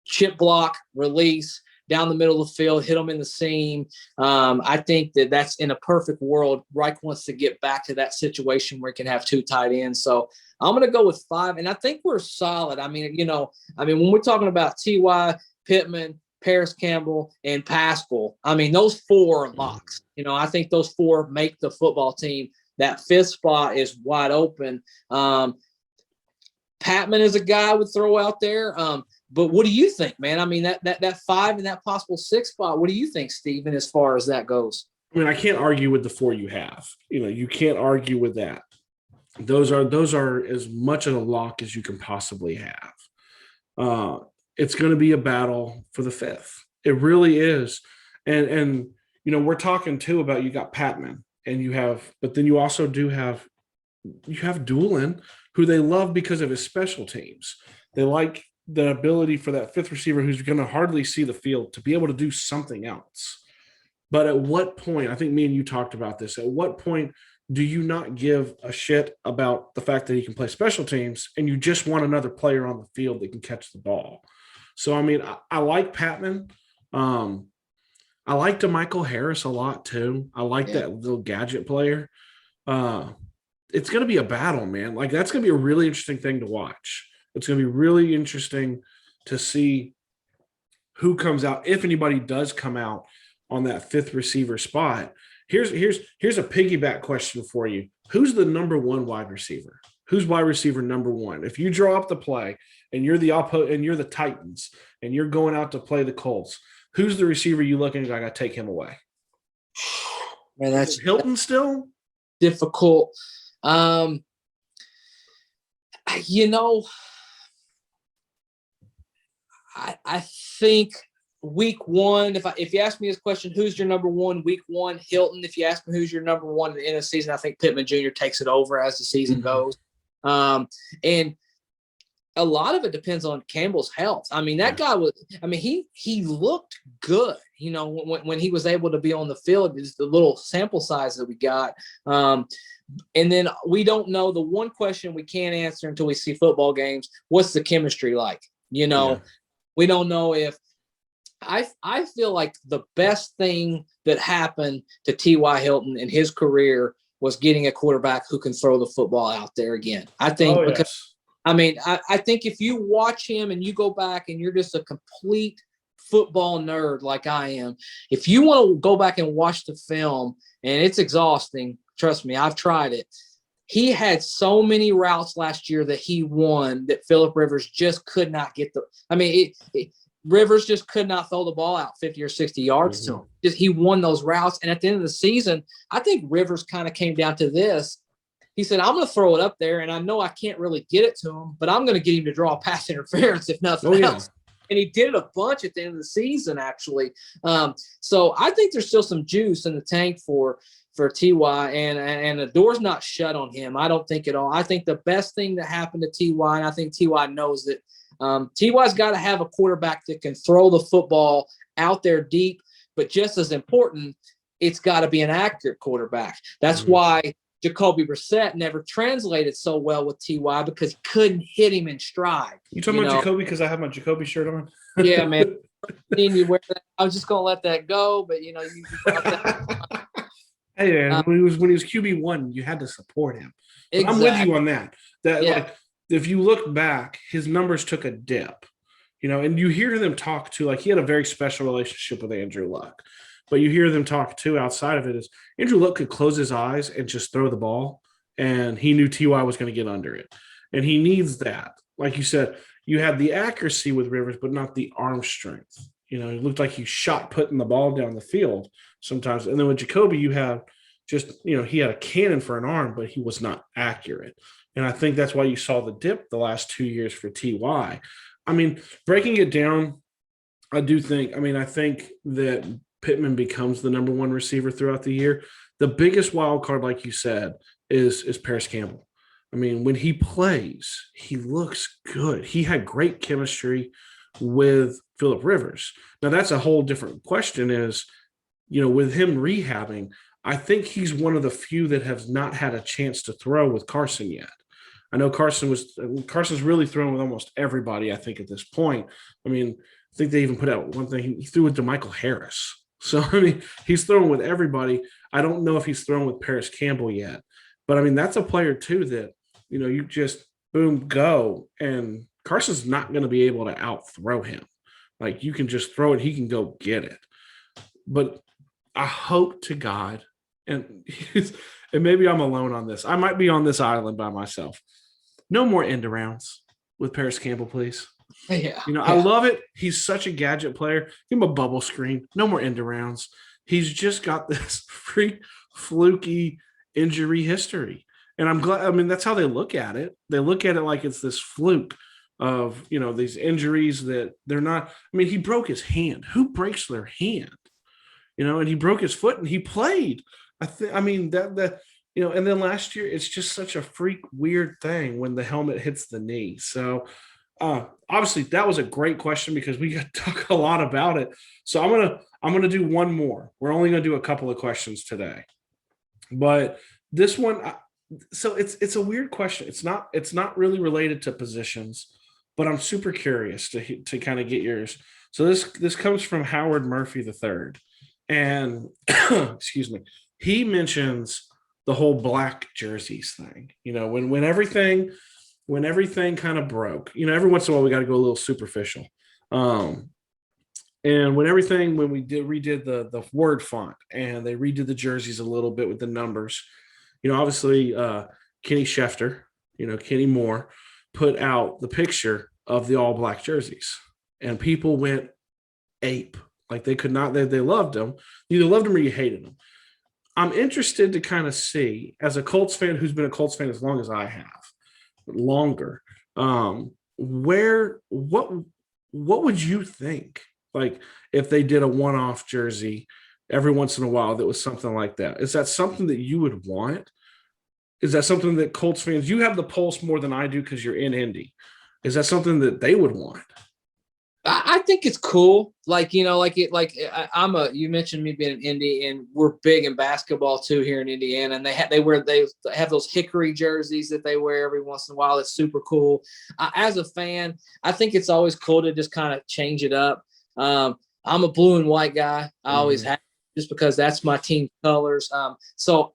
chip block, release, down the middle of the field, hit them in the seam. I think that's in a perfect world. Reich wants to get back to that situation where he can have 2 tight ends. So I'm going to go with 5, and I think we're solid. I mean, when we're talking about Ty, Pittman, Paris Campbell, and Pascal, I mean, those 4 are locks. You know, I think those 4 make the football team. That 5th spot is wide open. Patman is a guy I would throw out there. But what do you think, man? I mean, that 5 and that possible 6th spot, what do you think, Steven, as far as that goes? I mean, I can't argue with the 4 you have. You know, you can't argue with that. Those are as much of a lock as you can possibly have. It's going to be a battle for the 5th. It really is. And you know, we're talking too about, you got Patman and but then you also have Doolin, who they love because of his special teams. They like the ability for that 5th receiver who's going to hardly see the field to be able to do something else. But at what point, I think me and you talked about this, at what point do you not give a shit about the fact that he can play special teams and you just want another player on the field that can catch the ball? So, I mean, I like Patman. I I like Michael Harris a lot too. I like Yeah. that little gadget player. Uh, it's going to be a battle, man. Like that's going to be a really interesting thing to watch. It's going to be really interesting to see who comes out, if anybody does come out on that fifth receiver spot. Here's a piggyback question for you. Who's the number one wide receiver? Who's wide receiver number one? If you draw up the play and you're the Titans and you're going out to play the Colts, who's the receiver you looking at? I got to take him away. Man, Is it Hilton still? difficult. Um, you know, I think week one, if you ask me this question, who's your number one week one? Hilton. If you ask me who's your number one at the end of the season, I think Pittman Jr. takes it over as the season goes. And a lot of it depends on Campbell's health. I mean, that guy he looked good, you know, when he was able to be on the field. Is the little sample size that we got. And then we don't know, the one question we can't answer until we see football games, what's the chemistry like? You know, we don't know if I feel like the best thing that happened to T.Y. Hilton in his career was getting a quarterback who can throw the football out there again. I think because I think if you watch him and you go back and you're just a complete football nerd like I am, if you want to go back and watch the film, and it's exhausting, trust me, I've tried it. He had so many routes last year that he won that Phillip Rivers just could not get Rivers just could not throw the ball out 50 or 60 yards to him. Just he won those routes. And at the end of the season, I think Rivers kind of came down to this. He said, I'm going to throw it up there, and I know I can't really get it to him, but I'm going to get him to draw pass interference if nothing else. And he did it a bunch at the end of the season, actually. So I think there's still some juice in the tank for T.Y., and the door's not shut on him. I don't think at all. I think the best thing that happened to T.Y., and I think T.Y. knows that, T.Y.'s got to have a quarterback that can throw the football out there deep, but just as important, it's got to be an accurate quarterback. That's why Jacoby Brissett never translated so well with T.Y. because he couldn't hit him in stride. You talking about Jacoby because I have my Jacoby shirt on? Yeah, man. You wear that. I was just gonna let that go, but you brought that. Hey, man, when he was QB1, you had to support him. Exactly. I'm with you on that. Like, if you look back, his numbers took a dip, and you hear them talk to, like, he had a very special relationship with Andrew Luck, but you hear them talk too outside of it is Andrew Luck could close his eyes and just throw the ball, and he knew T.Y. was going to get under it, and he needs that. Like you said, you had the accuracy with Rivers, but not the arm strength. It looked like he shot putting the ball down the field sometimes. And then with Jacoby, you have just, he had a cannon for an arm, but he was not accurate. And I think that's why you saw the dip the last 2 years for T.Y. I mean, breaking it down, I think that Pittman becomes the number one receiver throughout the year. The biggest wild card, like you said, is Paris Campbell. I mean, when he plays, he looks good. He had great chemistry with Phillip Rivers. Now, that's a whole different question is, with him rehabbing, I think he's one of the few that has not had a chance to throw with Carson yet. I know Carson's really thrown with almost everybody, I think, at this point. I mean, I think they even put out one thing. He threw it to Michael Harris. So, I mean, he's thrown with everybody. I don't know if he's thrown with Paris Campbell yet. But, I mean, that's a player, too, that, you just, boom, go. And Carson's not going to be able to out-throw him. Like, you can just throw it. He can go get it. But I hope to God, and maybe I'm alone on this. I might be on this island by myself. No more end arounds with Paris Campbell, please. Yeah. I love it. He's such a gadget player. Give him a bubble screen. No more end arounds. He's just got this freak fluky injury history. And I'm glad. I mean, that's how they look at it. They look at it like it's this fluke of, these injuries that they're not. I mean, he broke his hand. Who breaks their hand? And he broke his foot and he played. And then last year, it's just such a freak weird thing when the helmet hits the knee. So obviously that was a great question because we got to talk a lot about it. So I'm gonna do one more. We're only gonna do a couple of questions today, but this one, so it's a weird question. It's not really related to positions, but I'm super curious to kind of get yours. So this comes from Howard Murphy III. and excuse me, he mentions the whole black jerseys thing. When everything kind of broke, every once in a while we got to go a little superficial. Um, and when we redid the word font and they redid the jerseys a little bit with the numbers, obviously Kenny Schefter, Kenny Moore put out the picture of the all black jerseys, and people went ape. Like they could not, they loved them. You either loved them or you hated them. I'm interested to kind of see, as a Colts fan who's been a Colts fan as long as I have, longer, what would you think? Like if they did a one-off jersey every once in a while that was something like that. Is that something that you would want? Is that something that Colts fans, you have the pulse more than I do because you're in Indy. Is that something that they would want? I think it's cool. You mentioned me being in Indy, and we're big in basketball too here in Indiana. And they have those hickory jerseys that they wear every once in a while. It's super cool. As a fan, I think it's always cool to just kind of change it up. I'm a blue and white guy. I always have, just because that's my team colors. So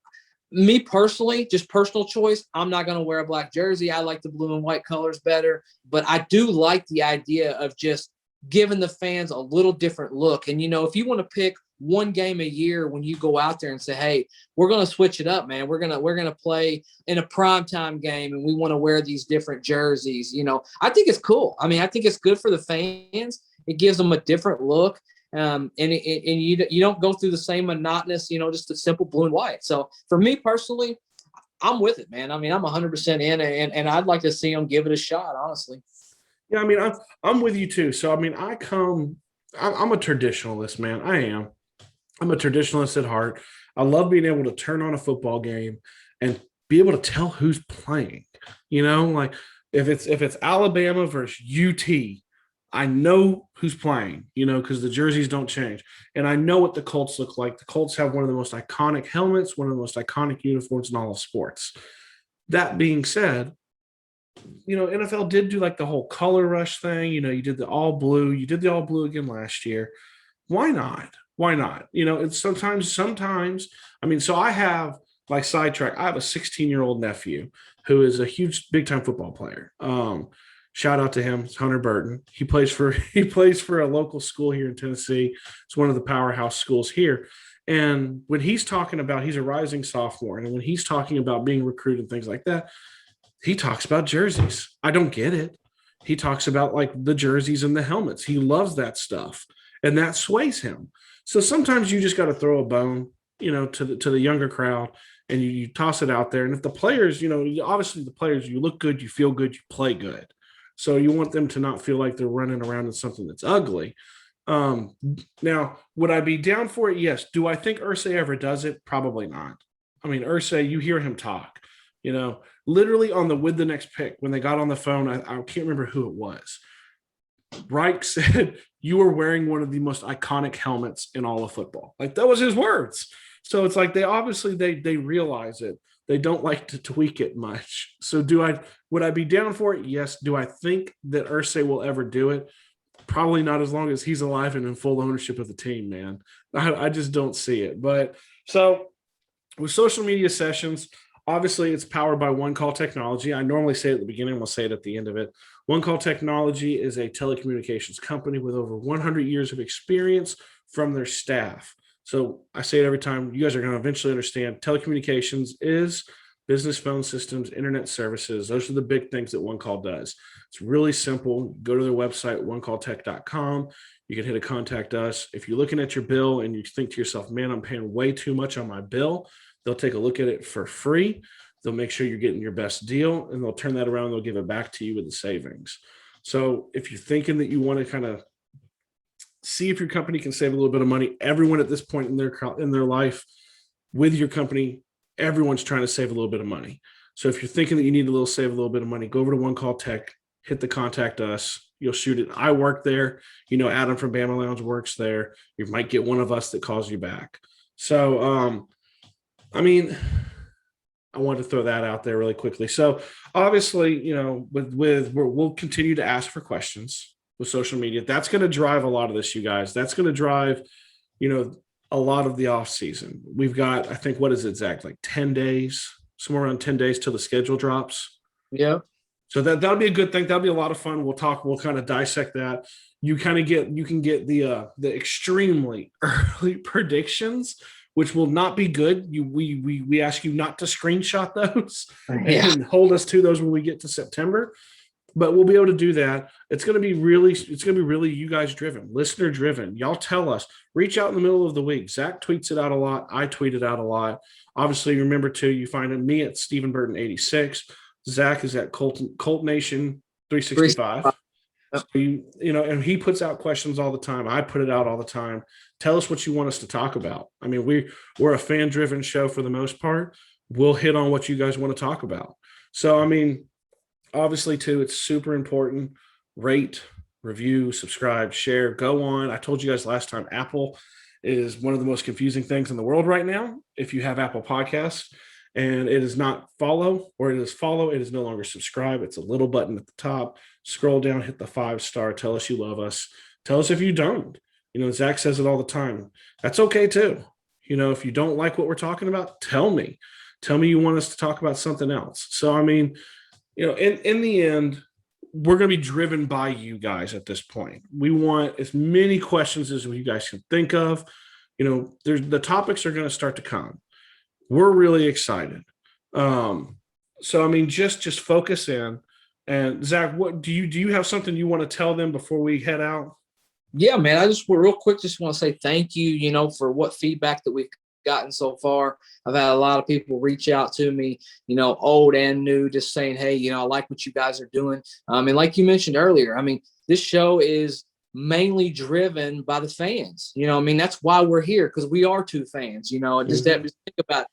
me personally, just personal choice, I'm not going to wear a black jersey. I like the blue and white colors better, but I do like the idea of just giving the fans a little different look. And, if you want to pick one game a year when you go out there and say, hey, we're going to switch it up, man. We're going to play in a primetime game and we want to wear these different jerseys. I think it's cool. I mean, I think it's good for the fans. It gives them a different look. And you don't go through the same monotonous, just a simple blue and white. So for me personally, I'm with it, man. I mean, I'm 100% in, and I'd like to see them give it a shot, honestly. Yeah, I mean, I'm with you too. So I mean, I'm a traditionalist, man. I am. I'm a traditionalist at heart. I love being able to turn on a football game and be able to tell who's playing. Like if it's Alabama versus UT, I know who's playing, because the jerseys don't change. And I know what the Colts look like. The Colts have one of the most iconic helmets, one of the most iconic uniforms in all of sports. That being said, NFL did do like the whole color rush thing. You did the all blue. You did the all blue again last year. Why not? Why not? It's sometimes, I mean, so I have, like, sidetrack, I have a 16-year-old nephew who is a huge big time football player. Shout out to him. It's Hunter Burton. He plays for a local school here in Tennessee. It's one of the powerhouse schools here. And when he's talking about, he's a rising sophomore, and when he's talking about being recruited and things like that, he talks about jerseys. I don't get it. He talks about like the jerseys and the helmets. He loves that stuff, and that sways him. So sometimes you just got to throw a bone, to the younger crowd, and you toss it out there. And if the players, obviously the players, you look good, you feel good, you play good. So you want them to not feel like they're running around in something that's ugly. Now, would I be down for it? Yes. Do I think Irsay ever does it? Probably not. I mean, Irsay, you hear him talk, literally on the With the Next Pick, when they got on the phone, I can't remember who it was. Reich said, you are wearing one of the most iconic helmets in all of football. Like, that was his words. So it's like they realize it. They don't like to tweak it much. So would I be down for it? Yes. Do I think that Irsay will ever do it? Probably not, as long as he's alive and in full ownership of the team, man. I just don't see it. But so with social media sessions, obviously it's powered by One Call Technology. I normally say it at the beginning, we'll say it at the end of it. One Call Technology is a telecommunications company with over 100 years of experience from their staff. So I say it every time. You guys are going to eventually understand telecommunications is business phone systems, internet services. Those are the big things that One Call does. It's really simple. Go to their website, onecalltech.com. You can hit a contact us. If you're looking at your bill and you think to yourself, man, I'm paying way too much on my bill, they'll take a look at it for free. They'll make sure you're getting your best deal, and they'll turn that around. And they'll give it back to you with the savings. So if you're thinking that you want to kind of see if your company can save a little bit of money, everyone at this point in their life with your company, everyone's trying to save a little bit of money. So if you're thinking that you need to save a little bit of money, go over to One Call Tech, hit the contact us. You'll shoot it. I work there. Adam from Bama Lounge works there. You might get one of us that calls you back. So, I mean, I wanted to throw that out there really quickly. So obviously, we'll continue to ask for questions with social media. That's going to drive a lot of this, you guys. That's going to drive, a lot of the off season. We've got, I think, what is it, Zach? Like 10 days, somewhere around 10 days till the schedule drops. Yeah. So that'll be a good thing. That'll be a lot of fun. We'll kind of dissect that. You can get the extremely early predictions, which will not be good. We ask you not to screenshot those and hold us to those when we get to September. But we'll be able to do that. It's going to be really you guys driven, listener driven. Y'all tell us, reach out in the middle of the week. Zach tweets it out a lot. I tweet it out a lot. Obviously, remember too, you find me at Stephen Burton 86. Zach is at Colt Nation 365. So and he puts out questions all the time. I put it out all the time. Tell us what you want us to talk about. I mean, we're a fan driven show for the most part. We'll hit on what you guys want to talk about. So, I mean, obviously, too, it's super important. Rate, review, subscribe, share, go on. I told you guys last time, Apple is one of the most confusing things in the world right now. If you have Apple Podcasts and it is not follow, or it is follow, it is no longer subscribe. It's a little button at the top. Scroll down, hit the 5-star. Tell us you love us. Tell us if you don't. Zach says it all the time. That's okay, too. If you don't like what we're talking about, tell me. Tell me you want us to talk about something else. So, I mean, in the end, we're going to be driven by you guys at this point. We want as many questions as you guys can think of. The topics are going to start to come. We're really excited. So, I mean, just focus in. And Zach, what do you have something you want to tell them before we head out? Yeah, man. I just real quick just want to say thank you, for what feedback that we've gotten so far. I've had a lot of people reach out to me, old and new, just saying, hey, I like what you guys are doing. And like you mentioned earlier, I mean, this show is mainly driven by the fans. That's why we're here, because we are two fans. Just think about,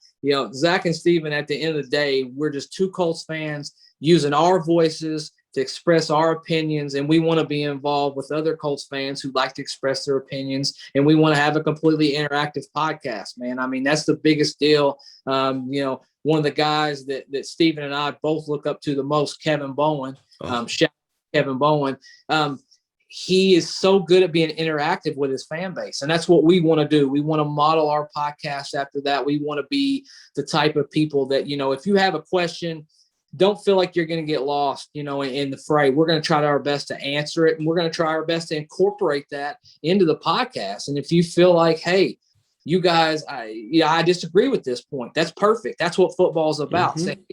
Zach and Steven, at the end of the day, we're just two Colts fans using our voices to express our opinions, and we want to be involved with other Colts fans who like to express their opinions, and we want to have a completely interactive podcast, man. I mean, that's the biggest deal. One of the guys that Steven and I both look up to the most, Kevin Bowen, shout out Kevin Bowen. He is so good at being interactive with his fan base, and that's what we want to do. We want to model our podcast after that. We want to be the type of people that, if you have a question, don't feel like you're going to get lost, in the fray. We're going to try our best to answer it, and we're going to try our best to incorporate that into the podcast. And if you feel like, hey, you guys, I disagree with this point, that's perfect. That's what football is about. Mm-hmm. Saying,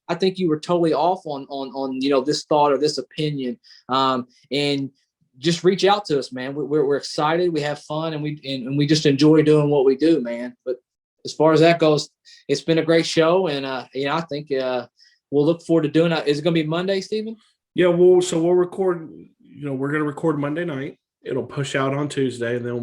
I think you were totally off on this thought or this opinion, and just reach out to us, man. We're excited. We have fun, and we just enjoy doing what we do, man. But as far as that goes, it's been a great show, and I think we'll look forward to doing that. Is it going to be Monday, Stephen? Yeah, we'll record. We're going to record Monday night. It'll push out on Tuesday, and then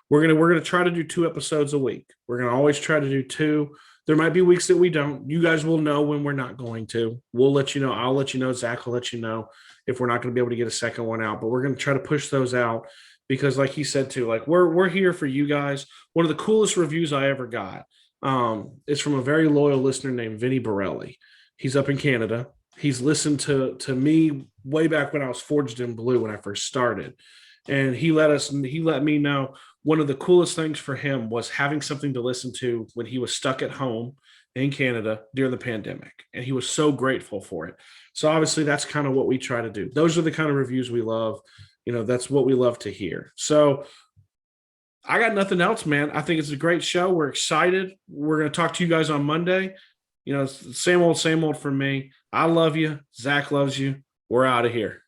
we're going to try to do 2 episodes a week. We're going to always try to do 2. There might be weeks that we don't. You guys will know when we're not going to. We'll let you know. I'll let you know. Zach will let you know if we're not going to be able to get a second one out. But we're going to try to push those out because, like he said too, like we're here for you guys. One of the coolest reviews I ever got is from a very loyal listener named Vinny Borelli. He's up in Canada. He's listened to me way back when I was Forged in Blue when I first started. And he let me know one of the coolest things for him was having something to listen to when he was stuck at home in Canada during the pandemic. And he was so grateful for it. So obviously that's kind of what we try to do. Those are the kind of reviews we love. That's what we love to hear. So I got nothing else, man. I think it's a great show. We're excited. We're going to talk to you guys on Monday. Same old from me. I love you. Zach loves you. We're out of here.